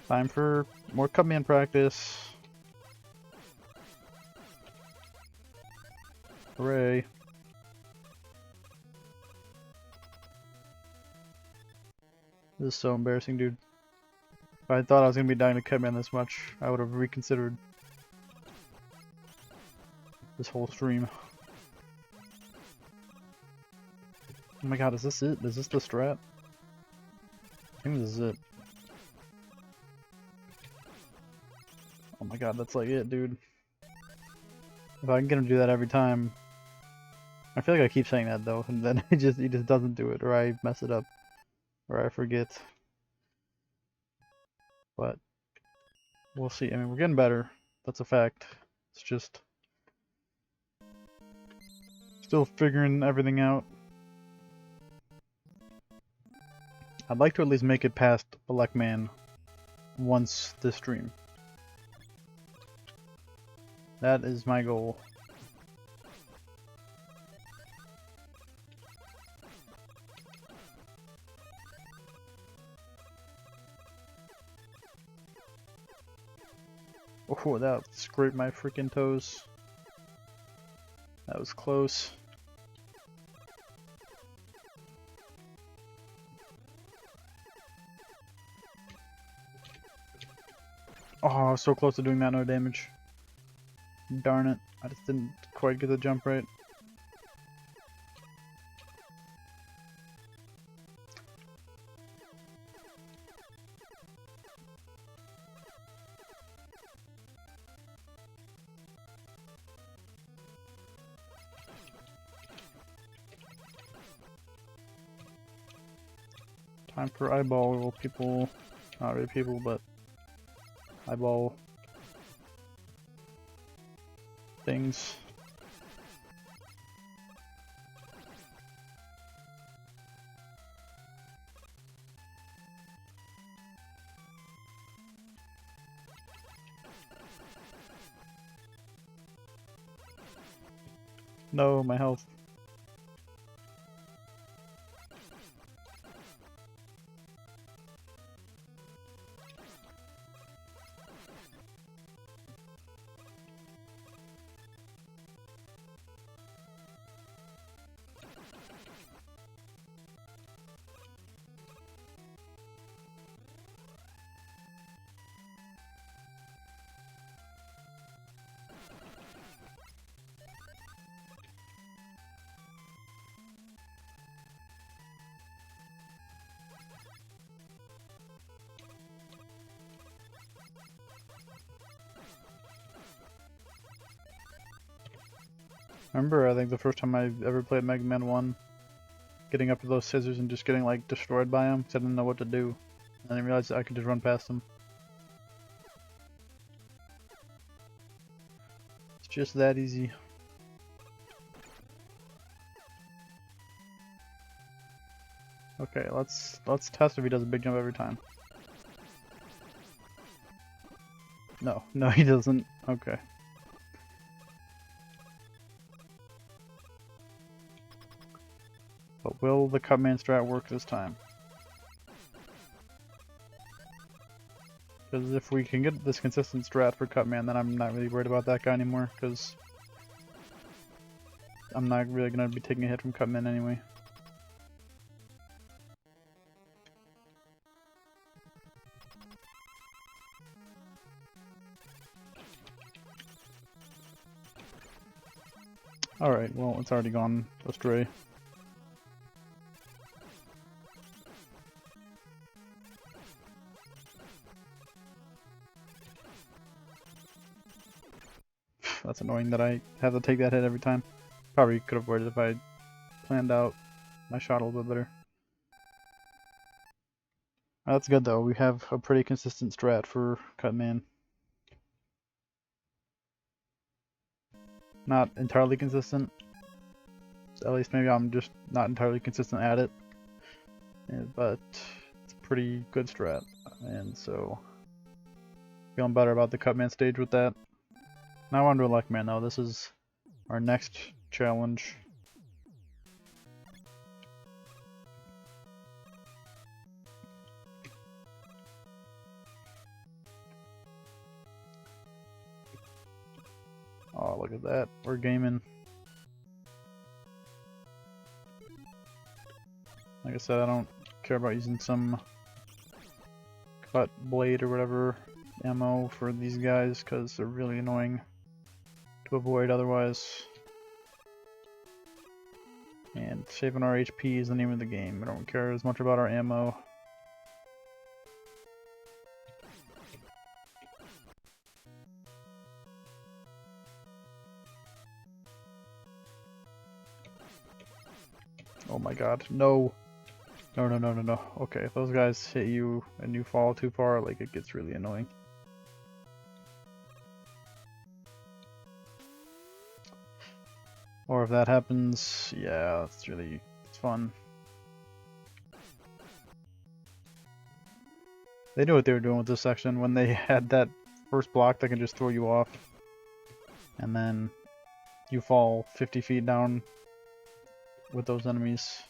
Time for more cut-man practice. Hooray. This is so embarrassing, dude. If I thought I was gonna be dying to cut-man this much, I would have reconsidered this whole stream. Oh my god, is this it? Is this the strat? I think this is it. Oh my god, that's like it, dude. If I can get him to do that every time. I feel like I keep saying that though, and then he just doesn't do it, or I mess it up, or I forget. But we'll see. I mean, we're getting better. That's a fact. It's just still figuring everything out. I'd like to at least make it past Black Man once this stream. That is my goal. Oh, that scraped my freaking toes. That was close. Oh, I was so close to doing that, no damage. Darn it, I just didn't quite get the jump right. Time for eyeball people, not really people, but eyeball things. No, my health. Remember, I think the first time I ever played Mega Man 1, getting up to those scissors and just getting like destroyed by them because I didn't know what to do. And I realized I could just run past them. It's just that easy. Okay, let's test if he does a big jump every time. No, he doesn't. Okay. But will the Cutman strat work this time? Because if we can get this consistent strat for Cutman, then I'm not really worried about that guy anymore, because I'm not really going to be taking a hit from Cutman anyway. Alright, well, it's already gone astray. That's annoying that I have to take that hit every time. Probably could have avoided it if I planned out my shot a little bit better. That's good though, we have a pretty consistent strat for Cutman. Not entirely consistent. At least maybe I'm just not entirely consistent at it. But it's a pretty good strat. And so, feeling better about the Cutman stage with that. Now on to Luckman though, this is our next challenge. Oh, look at that. We're gaming. Like I said, I don't care about using some cut blade or whatever ammo for these guys because they're really annoying to avoid otherwise. And saving our HP is the name of the game. I don't care as much about our ammo. Oh my god, no. No, no, no, no, no. Okay, if those guys hit you and you fall too far, like, it gets really annoying. Or if that happens, yeah, it's fun. They knew what they were doing with this section when they had that first block that can just throw you off. And then you fall 50 feet down with those enemies.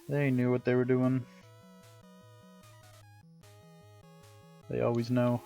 They knew what they were doing. They always know.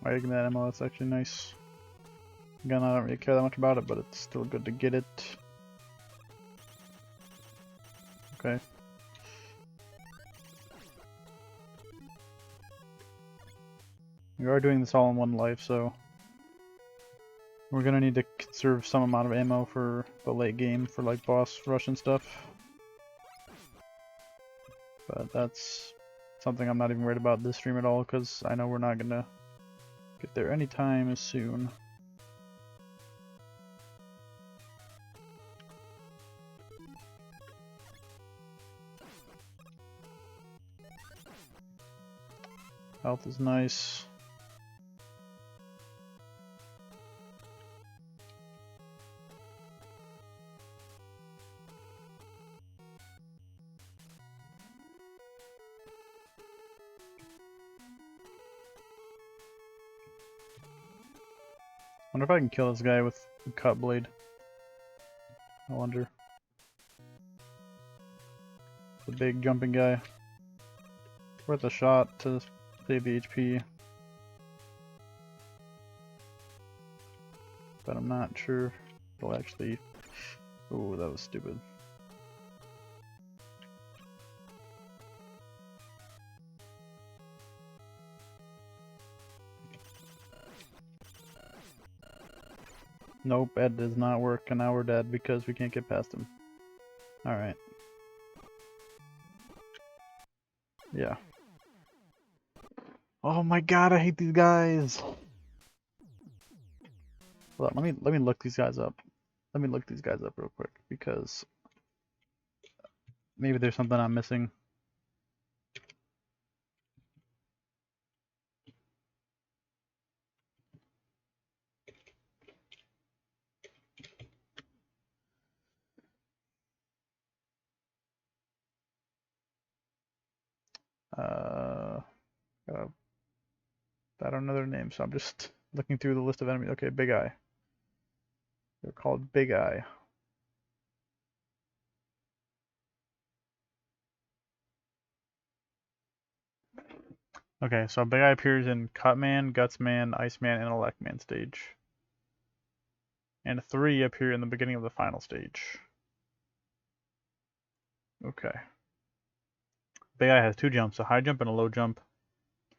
Alright, getting that ammo, that's actually nice. Again, I don't really care that much about it, but it's still good to get it. Okay. We are doing this all in one life, so we're gonna need to conserve some amount of ammo for the late game, for like boss rush and stuff. But that's something I'm not even worried about this stream at all, because I know we're not gonna get there anytime soon. Health is nice. Wonder if I can kill this guy with a cut blade. I wonder. The big jumping guy. Worth a shot to save the HP. But I'm not sure it'll actually... Oh, that was stupid. Nope, that does not work, and now we're dead because we can't get past him. Alright. Yeah. Oh my god, I hate these guys. Well, let me look these guys up. Let me look these guys up real quick because maybe there's something I'm missing. Gotta I don't know their name, so I'm just looking through the list of enemies. Okay, Big Eye. They're called Big Eye. Okay, so Big Eye appears in Cutman, Gutsman, Iceman, and Electman stage. And 3 appear in the beginning of the final stage. Okay. Big Eye has 2 jumps, a high jump and a low jump.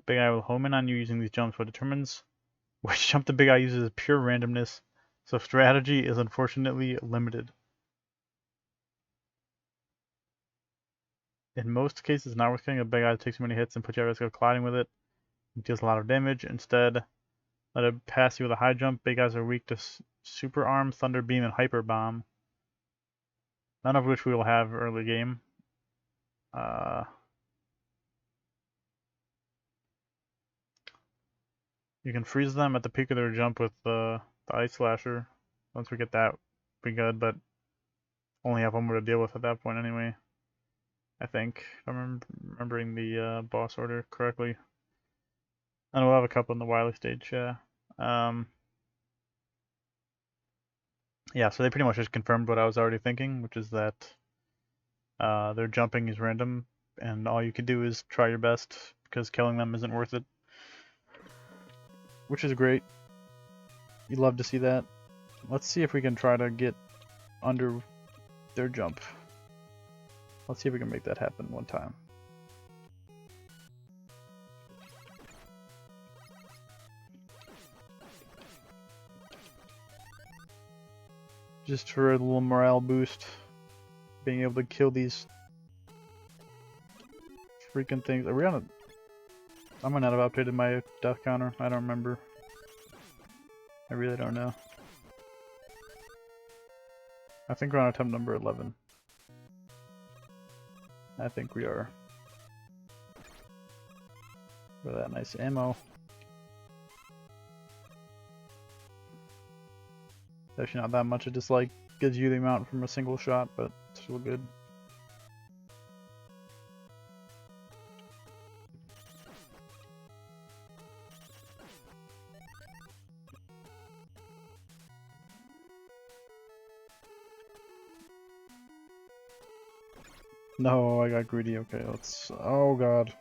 Big Eye will home in on you using these jumps. What determines which jump the Big Eye uses is pure randomness, so strategy is unfortunately limited. In most cases, it's not worth killing a Big Eye that takes too many hits and puts you at risk of colliding with it. It deals a lot of damage. Instead, let it pass you with a high jump. Big Eyes are weak to Super Arm, Thunder Beam, and Hyper Bomb, none of which we will have early game. You can freeze them at the peak of their jump with the Ice Slasher. Once we get that, be good, but only have one more to deal with at that point anyway. I think, if I'm remembering the boss order correctly. And we'll have a couple in the Wily stage, yeah. Yeah, so they pretty much just confirmed what I was already thinking, which is that their jumping is random, and all you can do is try your best, because killing them isn't worth it. Which is great. You love to see that. Let's see if we can try to get under their jump. Let's see if we can make that happen one time. Just for a little morale boost. Being able to kill these freaking things. Are we on a... I might not have updated my death counter. I don't remember. I really don't know. I think we're on attempt number 11. I think we are. For that nice ammo. Actually not that much, it just like gives you the amount from a single shot, but it's still good. No, I got greedy. Okay, let's... Oh god.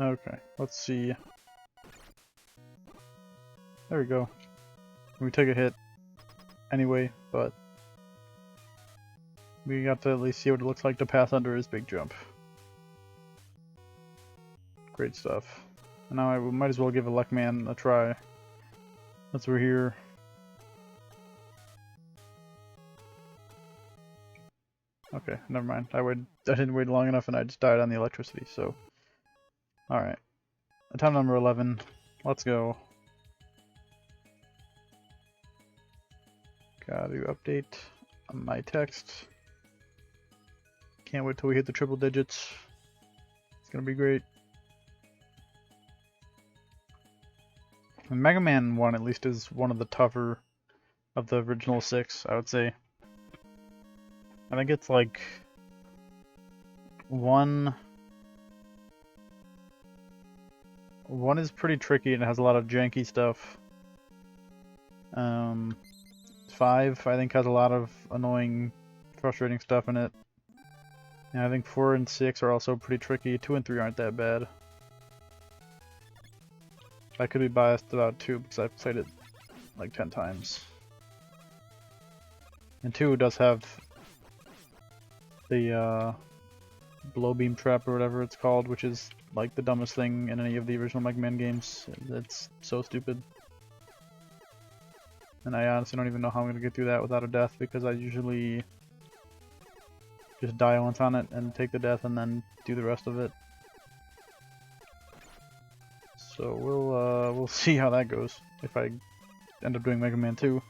Okay, let's see. There we go. We took a hit anyway, but we got to at least see what it looks like to pass under his big jump. Great stuff. Now we might as well give Electman a try. Since we're here. Okay, never mind. I didn't wait long enough and I just died on the electricity, so. Alright. Attempt number 11. Let's go. Gotta update my text. Can't wait till we hit the triple digits. It's gonna be great. And Mega Man 1 at least is one of the tougher of the original 6, I would say. I think it's like one is pretty tricky and it has a lot of janky stuff. 5, I think, has a lot of annoying, frustrating stuff in it. And I think 4 and 6 are also pretty tricky. 2 and 3 aren't that bad. I could be biased about 2 because I've played it like 10 times. And 2 does have the blow beam trap or whatever it's called, which is like the dumbest thing in any of the original Mega Man games. It's so stupid. And I honestly don't even know how I'm gonna get through that without a death, because I usually just die once on it and take the death and then do the rest of it. So we'll see how that goes if I end up doing Mega Man 2.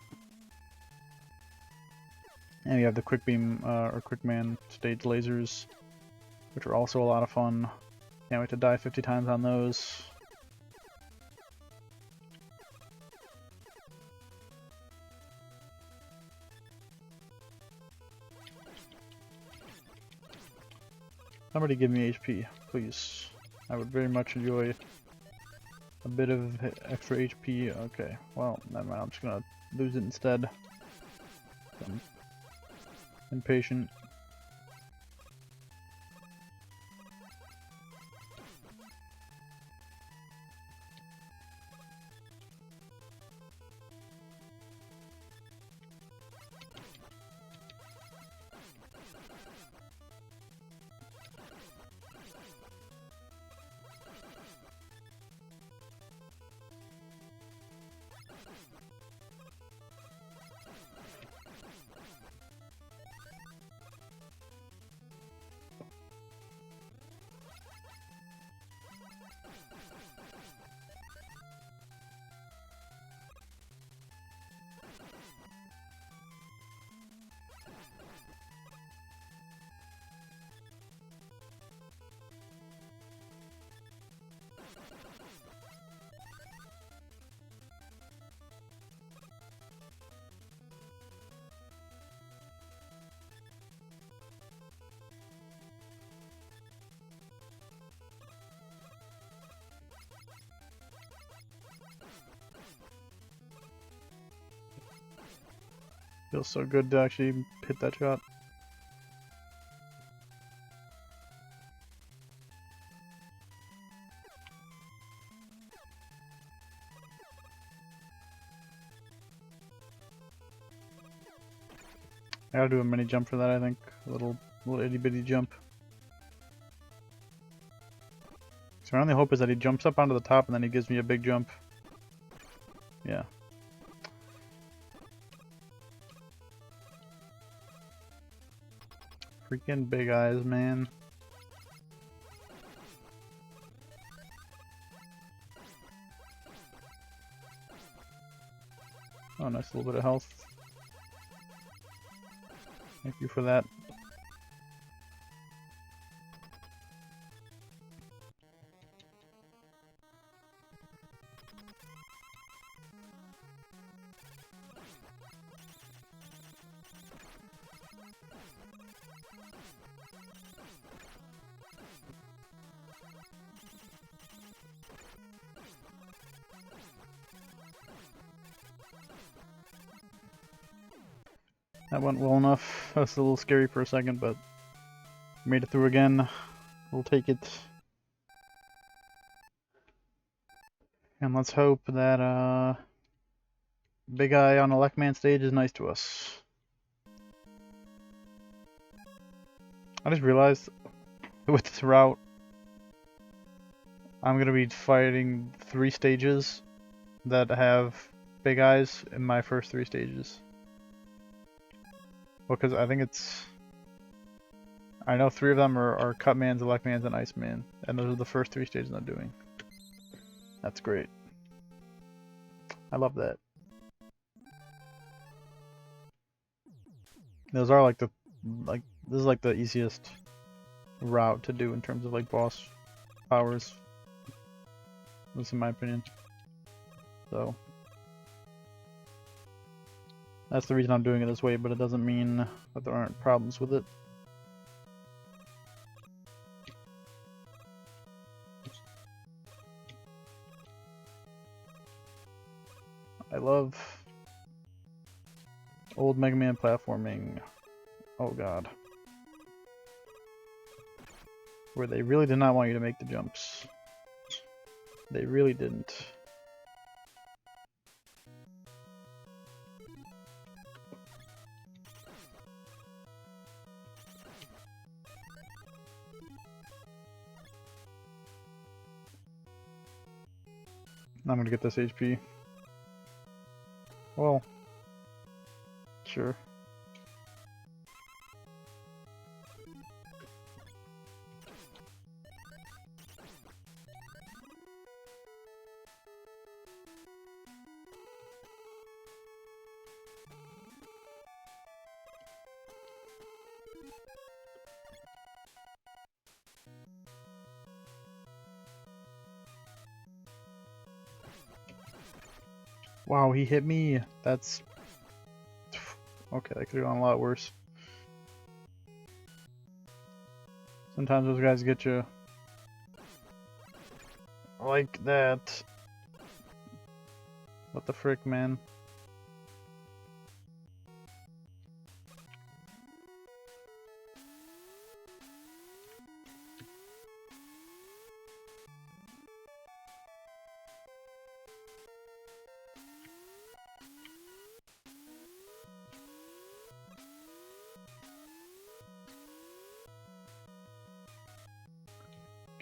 And you have the quick beam or quick man stage lasers, which are also a lot of fun. Can't wait to die 50 times on those. Somebody give me HP, please. I would very much enjoy a bit of extra HP. Okay, well, never mind. I'm just gonna lose it instead. I'm impatient. Feels so good to actually hit that shot. I gotta do a mini jump for that, I think. A little itty bitty jump. So my only hope is that he jumps up onto the top and then he gives me a big jump. Yeah. Freaking big eyes, man. Oh, nice little bit of health. Thank you for that. That went well enough. That was a little scary for a second, but made it through again. We'll take it. And let's hope that big eye on the Lek-Man stage is nice to us. I just realized with this route I'm gonna be fighting 3 stages that have big eyes in my first 3 stages. Well, because I think it's... I know 3 of them are Cutmans, Electmans, and Iceman. And those are the first 3 stages I'm doing. That's great. I love that. Those are like this is like the easiest route to do in terms of like boss powers. That's in my opinion. So that's the reason I'm doing it this way, but it doesn't mean that there aren't problems with it. I love Old Mega Man platforming. Oh god. Where they really did not want you to make the jumps. They really didn't. I'm gonna get this HP. Well, sure. Wow, he hit me. That's... Okay, that could have gone a lot worse. Sometimes those guys get you like that. What the frick, man?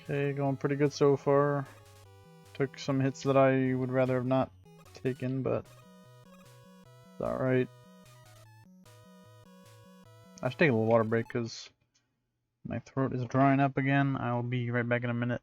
Okay, going pretty good so far. Took some hits that I would rather have not taken, but it's alright. I should take a little water break because my throat is drying up again. I'll be right back in a minute.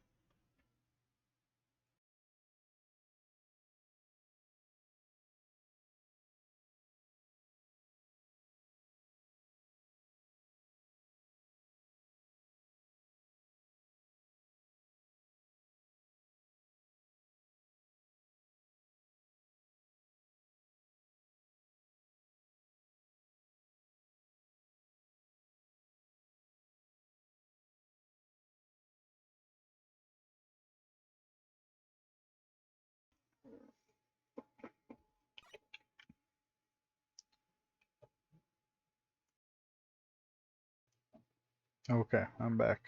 Okay, I'm back.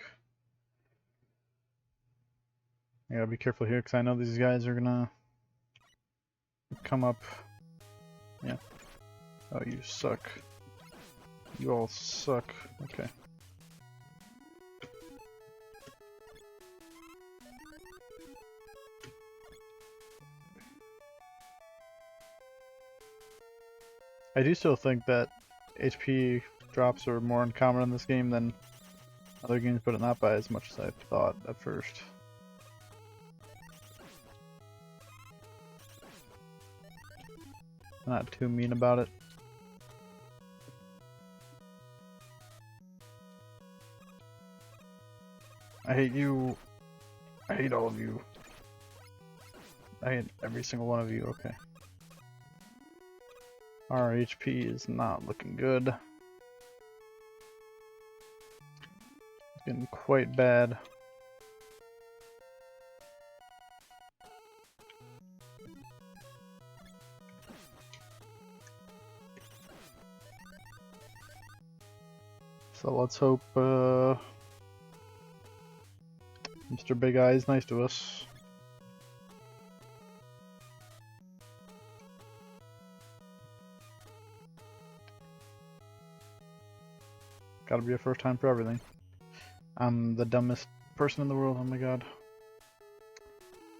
I gotta be careful here because I know these guys are gonna come up. Yeah. Oh, you suck. You all suck. Okay. I do still think that HP drops are more uncommon in this game than other games, but not by as much as I thought at first. I'm not too mean about it. I hate you. I hate all of you. I hate every single one of you. Okay. Our HP is not looking good. It's getting quite bad. So let's hope Mr. Big Eye is nice to us. Gotta be a first time for everything. I'm the dumbest person in the world, oh my god.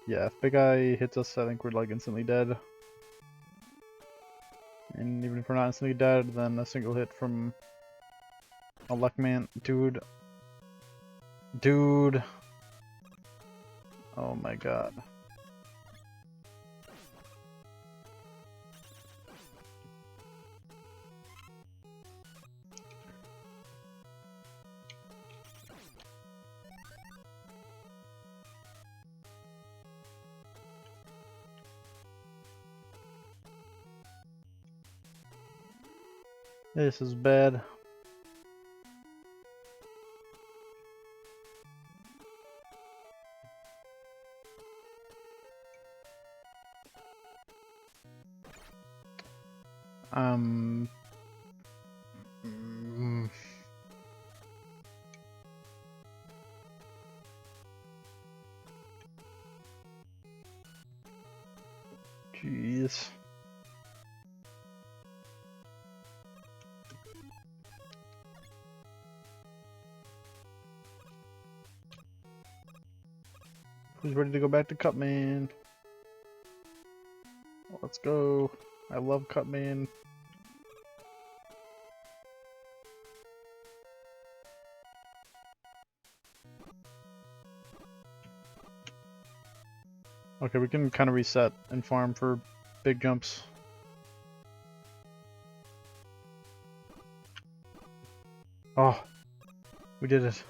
Yeah, if Big Eye hits us, I think we're like instantly dead. And even if we're not instantly dead, then a single hit from a luck man. Dude. Dude. Oh my god. This is bad. this. Who's ready to go back to Cutman? Let's go. I love Cutman. Okay, we can kind of reset and farm for big jumps. Oh, we did it.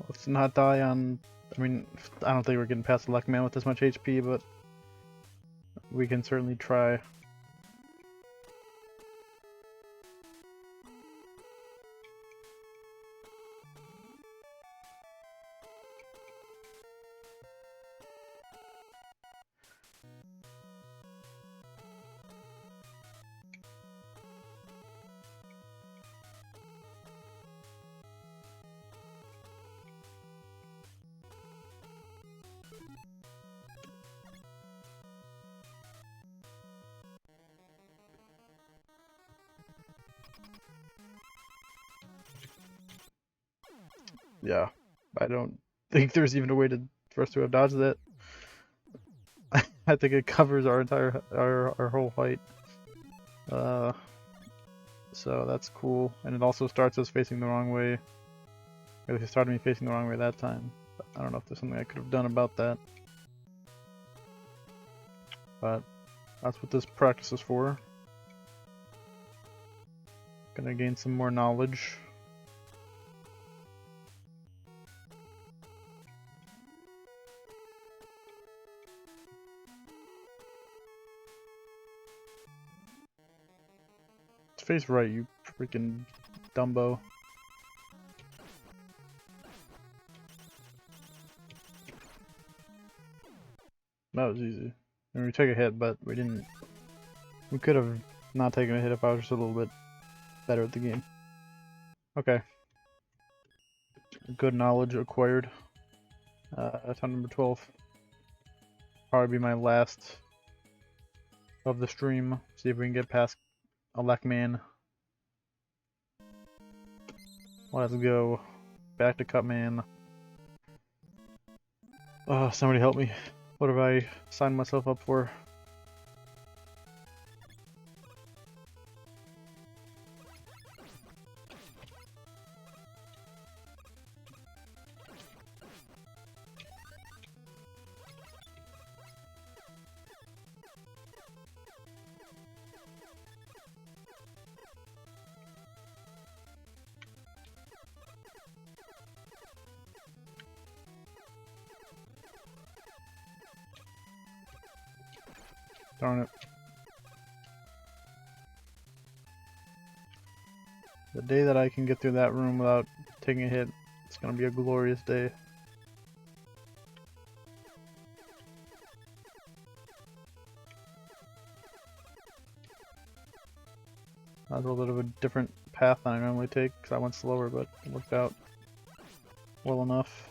Let's not die on... I mean, I don't think we're getting past the luck man with this much HP, but we can certainly try. Yeah, I don't think there's even a way for us to have dodged that. I think it covers our entire our whole height. So that's cool, and it also starts us facing the wrong way. At least it started me facing the wrong way that time. But I don't know if there's something I could have done about that. But that's what this practice is for. Gonna gain some more knowledge. Face right, you freaking Dumbo. That was easy. I mean, we took a hit, but we didn't... We could have not taken a hit if I was just a little bit better at the game. Okay. Good knowledge acquired. That's on number 12. Probably be my last of the stream. See if we can get past Alekman. Let's go. Back to Cutman. Oh, somebody help me. What have I signed myself up for? Darn it. The day that I can get through that room without taking a hit, it's gonna be a glorious day. That was a little bit of a different path than I normally take, because I went slower, but it worked out well enough.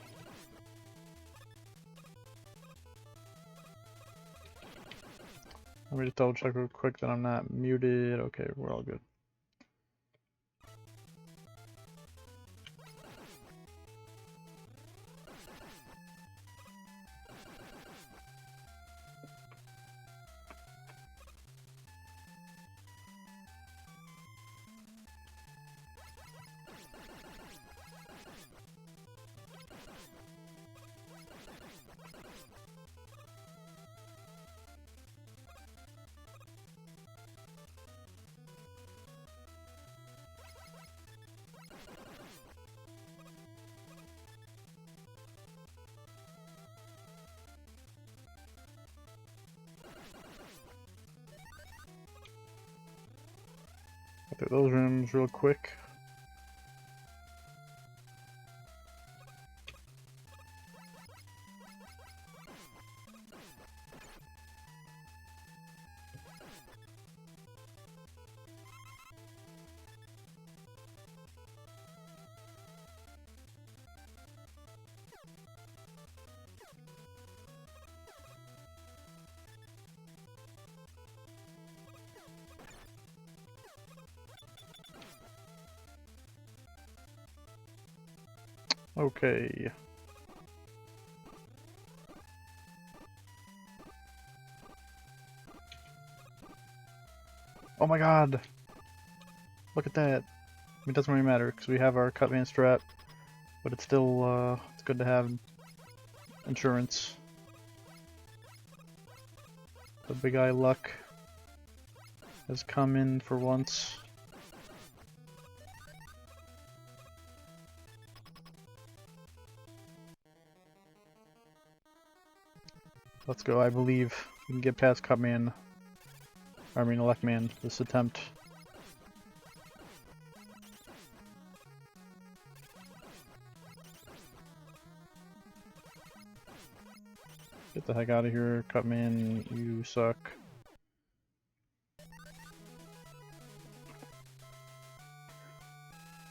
Let me just double check real quick that I'm not muted. Okay, we're all good. Go through those rooms real quick. Okay. Oh my god! Look at that! It doesn't really matter because we have our Cutman strap, but it's still it's good to have insurance. The big eye luck has come in for once. Let's go. I believe we can get past Cutman. I mean, Electman this attempt. Get the heck out of here, Cutman. You suck.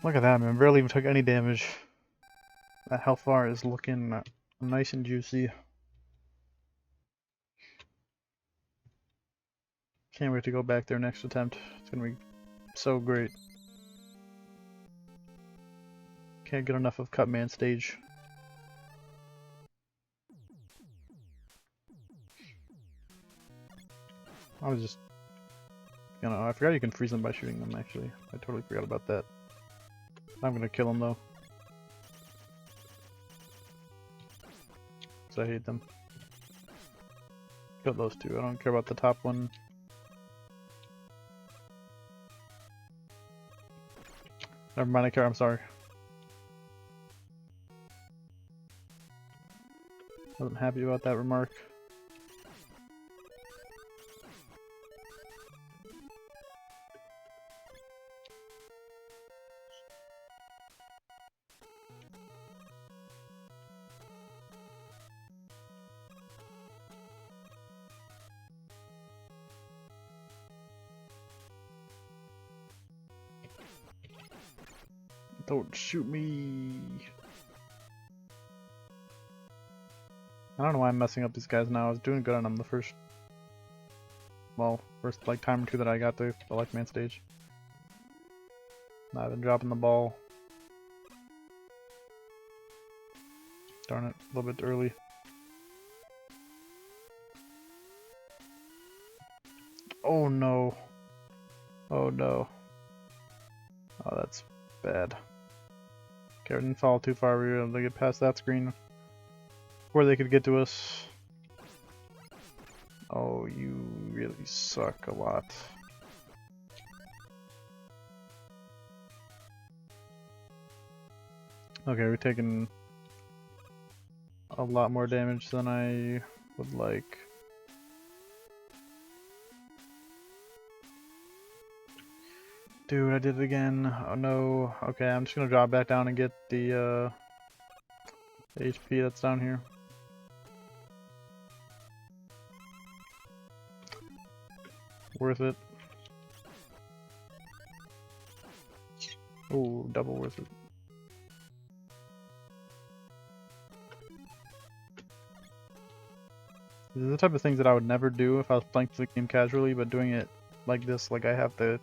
Look at that, man. Barely even took any damage. That health bar is looking nice and juicy. Can't wait to go back there next attempt. It's gonna be so great. Can't get enough of Cutman stage. I was just, I forgot you can freeze them by shooting them, actually. I totally forgot about that. I'm gonna kill them, though. Because I hate them. Kill those two. I don't care about the top one. Never mind, I care. I'm sorry. Wasn't happy about that remark. Don't shoot me. I don't know why I'm messing up these guys now. I was doing good on them the first like time or two that I got to the Electman stage. Now I've been dropping the ball. Darn it, a little bit early. Oh no. Oh no. Oh, that's bad. Okay, I didn't fall too far. We were able to get past that screen before they could get to us. Oh, you really suck a lot. Okay, we're taking a lot more damage than I would like. Dude, I did it again. Oh no. Okay, I'm just gonna drop back down and get the HP that's down here. Worth it. Oh, double worth it. These are the type of things that I would never do if I was playing the game casually, but doing it like this, like I have to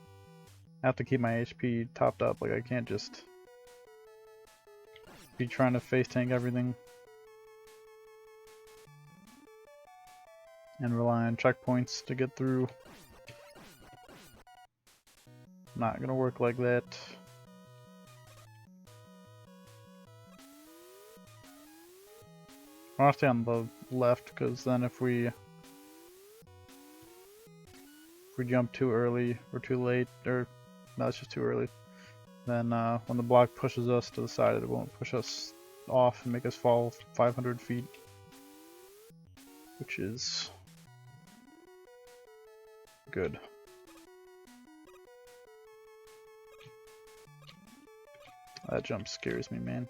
keep my HP topped up. Like I can't just be trying to face tank everything and rely on checkpoints to get through. Not gonna work like that. I want to stay on the left because then if we jump too early or too late, or no, it's just too early, then when the block pushes us to the side, it won't push us off and make us fall 500 feet, which is good. That jump scares me, man.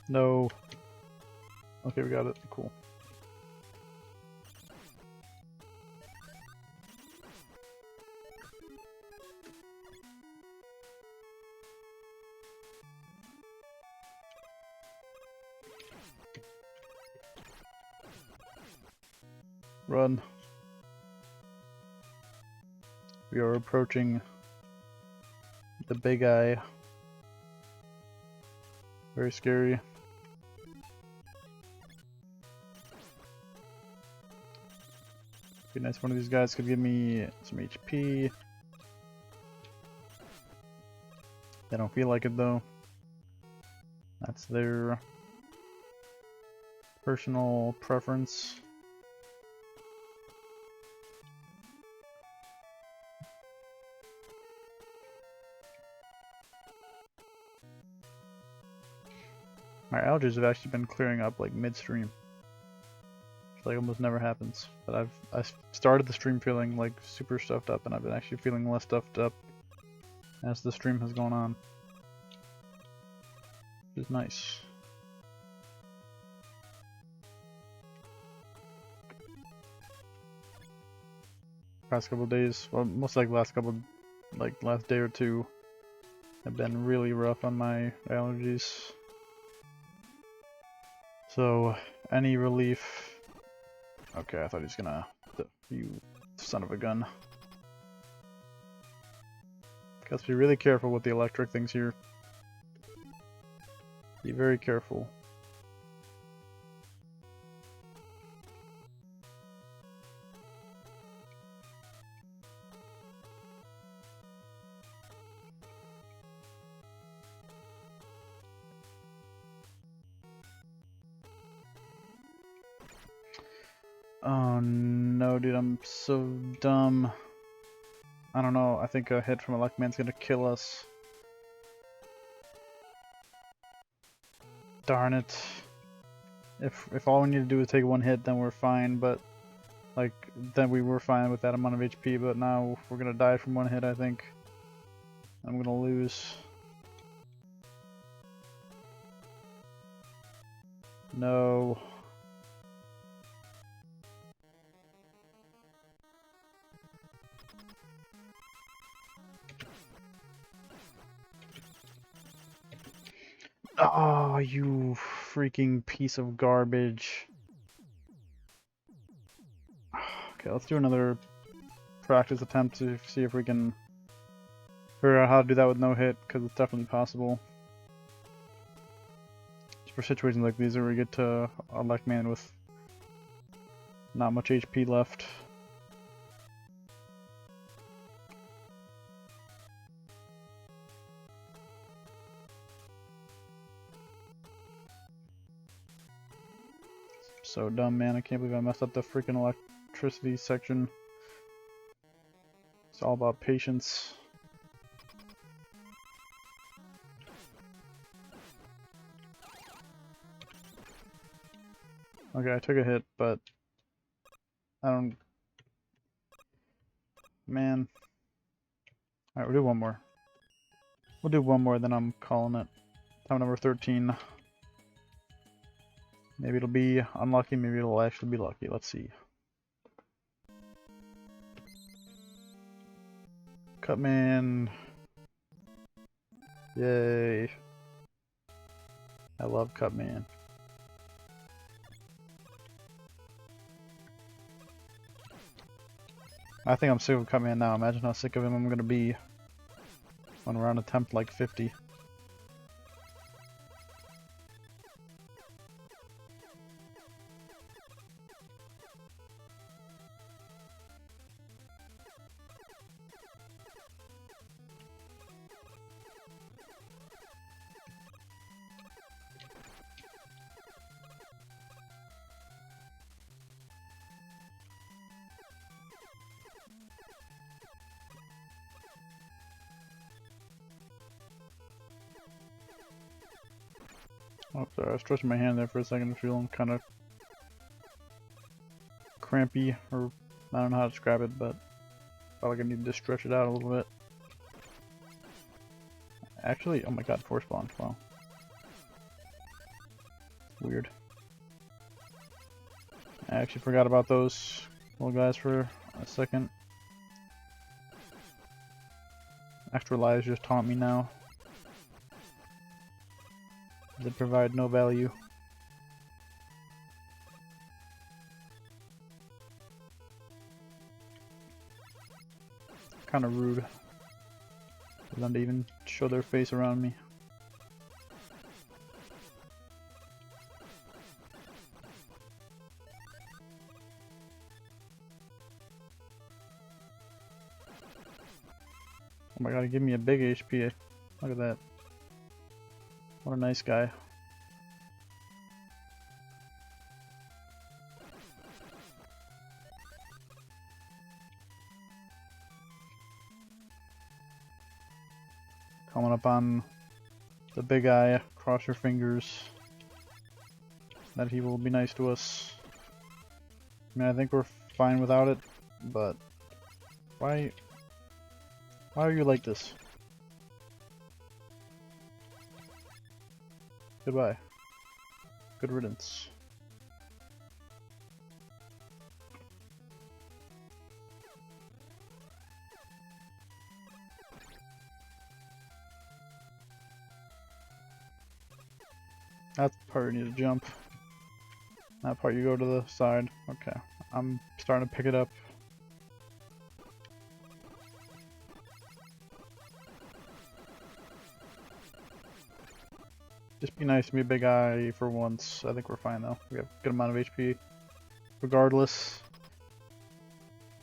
No. Okay, we got it. Cool. Run. We are approaching the big eye. Very scary. Be nice if one of these guys could give me some HP. They don't feel like it though. That's their personal preference. My allergies have actually been clearing up like midstream. It's like almost never happens. But I started the stream feeling like super stuffed up, and I've been actually feeling less stuffed up as the stream has gone on. Which is nice. Past couple of days, well, most like last day or two, have been really rough on my allergies. So, any relief? Okay, I thought he was gonna. You son of a gun. Got to be really careful with the electric things here. Be very careful. Oh no, dude, I'm so dumb. I don't know, I think a hit from a luck man's gonna kill us. Darn it. If all we need to do is take one hit, then we're fine, but like then we were fine with that amount of HP, but now we're gonna die from one hit, I think. I'm gonna lose. No. Oh, you freaking piece of garbage. Okay, let's do another practice attempt to see if we can figure out how to do that with no hit, because it's definitely possible. It's for situations like these where we get to a luck man with not much HP left. So dumb, man. I can't believe I messed up the freaking electricity section. It's all about patience. Okay, I took a hit, but I don't... Man. Alright, we'll do one more. We'll do one more, then I'm calling it. Time number 13. Maybe it'll be unlucky, maybe it'll actually be lucky. Let's see. Cutman. Yay. I love Cutman. I think I'm sick of Cutman now. Imagine how sick of him I'm gonna be when we're on attempt like 50. Oh, sorry, I was stretching my hand there for a second, feeling kind of crampy, or I don't know how to describe it, but I felt like I needed to stretch it out a little bit. Actually, oh my god, force spawn, wow. Weird. I actually forgot about those little guys for a second. Extra lives just taunt me now. They provide no value. Kind of rude for them to even show their face around me. Oh my god, he gave me a big HP. Look at that. What a nice guy. Coming up on the big eye. Cross your fingers that he will be nice to us. I mean, I think we're fine without it, but why are you like this? Goodbye. Good riddance. That's the part you need to jump. That part you go to the side. Okay. I'm starting to pick it up. Just be nice to me, big eye, for once. I think we're fine though. We have a good amount of HP. Regardless.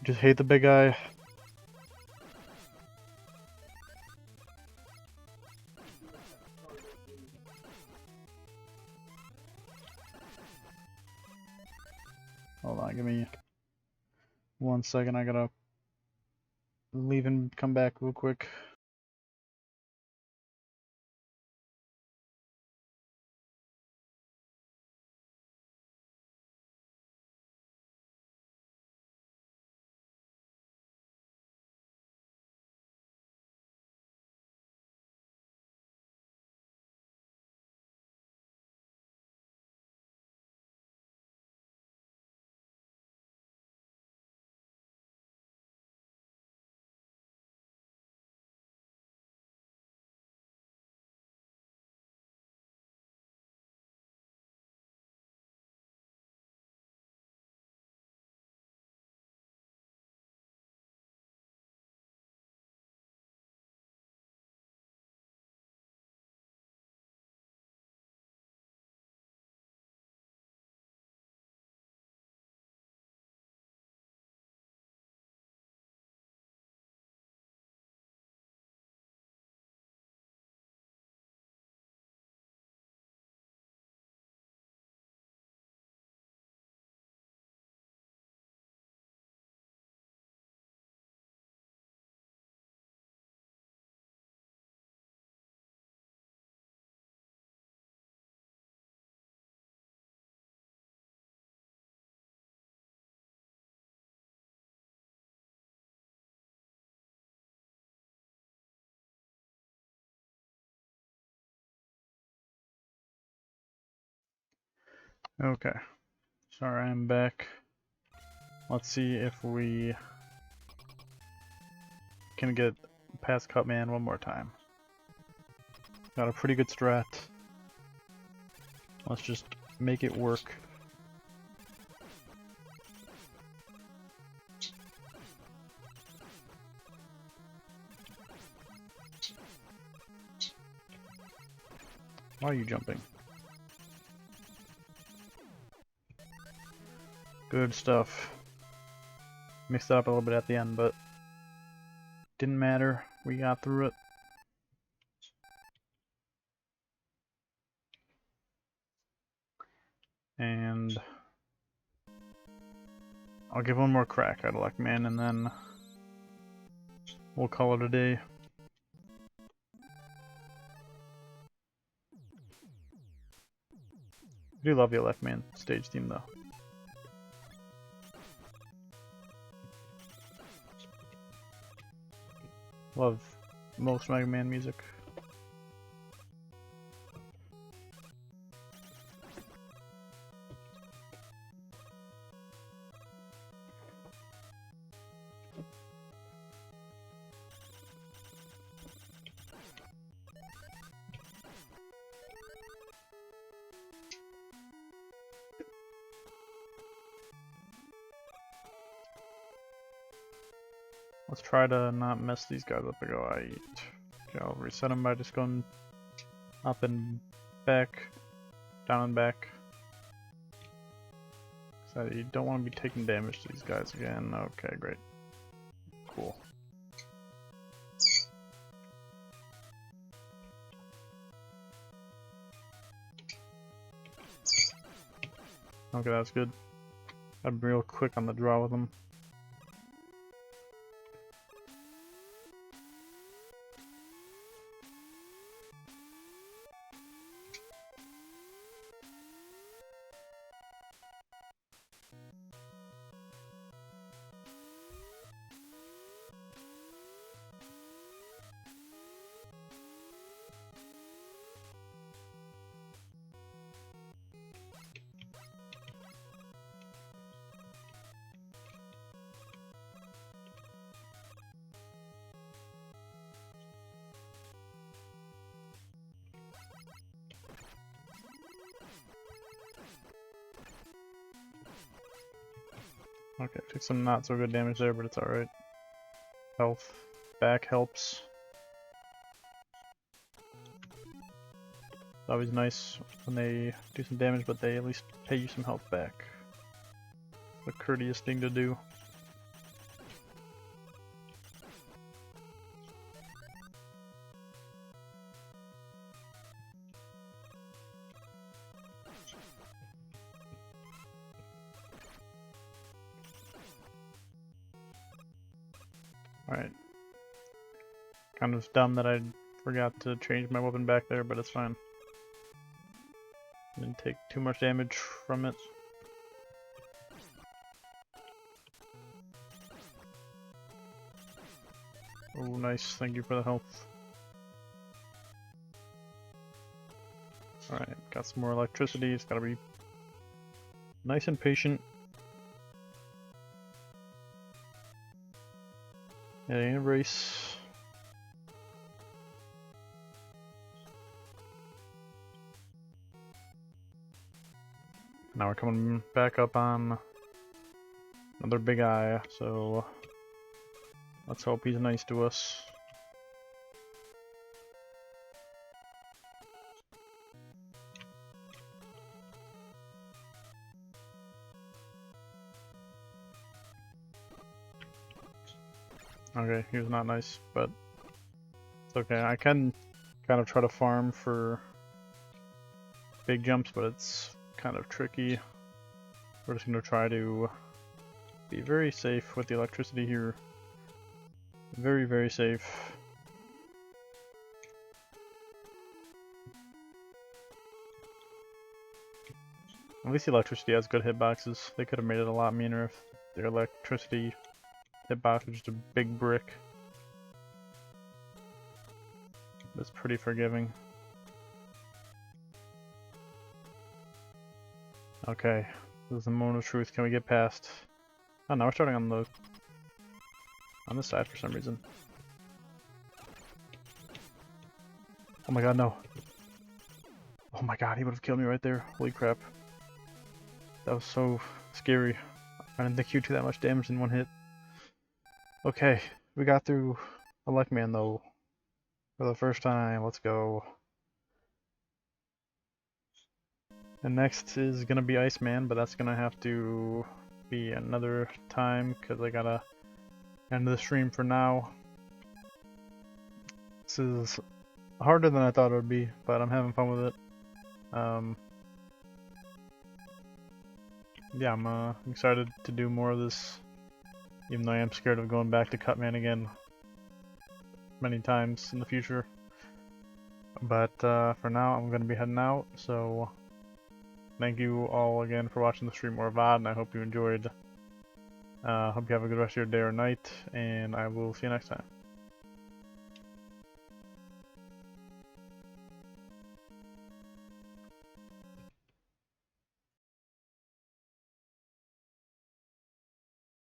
Just hate the big eye. Hold on, give me 1 second. I gotta leave and come back real quick. Okay. Sorry, I'm back. Let's see if we can get past Cutman one more time. Got a pretty good strat. Let's just make it work. Why are you jumping? Good stuff. Mixed it up a little bit at the end, but didn't matter. We got through it. And I'll give one more crack at Luckman, and then we'll call it a day. I do love the Luckman stage theme though. Love most Mega Man music. Let's try to not mess these guys up. Okay, I'll reset them by just going up and back, down and back. So you don't want to be taking damage to these guys again. Okay, great. Cool. Okay, that's good. I'm real quick on the draw with them. Okay, took some not so good damage there, but it's alright. Health back helps. It's always nice when they do some damage, but they at least pay you some health back. The courteous thing to do. Alright. Kind of dumb that I forgot to change my weapon back there, but it's fine. Didn't take too much damage from it. Oh, nice. Thank you for the health. Alright, got some more electricity. It's gotta be nice and patient. It ain't a race. Now we're coming back up on another big eye, so let's hope he's nice to us. Okay, he was not nice, but it's okay. I can kind of try to farm for big jumps, but it's kind of tricky. We're just going to try to be very safe with the electricity here. Very, very safe. At least the electricity has good hitboxes. They could have made it a lot meaner if their electricity hitbox was just a big brick. It's pretty forgiving. Okay, this is the moment of truth. Can we get past? Oh, now we're starting on this side for some reason. Oh my god, no. Oh my god, he would have killed me right there. Holy crap. That was so scary. I didn't think he'd do that much damage in one hit. Okay, we got through a luck man though. For the first time, let's go. And next is gonna be Iceman, but that's gonna have to be another time because I gotta end the stream for now. This is harder than I thought it would be, but I'm having fun with it. Yeah, I'm excited to do more of this, even though I am scared of going back to Cutman again many times in the future. But for now, I'm going to be heading out, so thank you all again for watching the stream or VOD, and I hope you enjoyed. Hope you have a good rest of your day or night, and I will see you next time.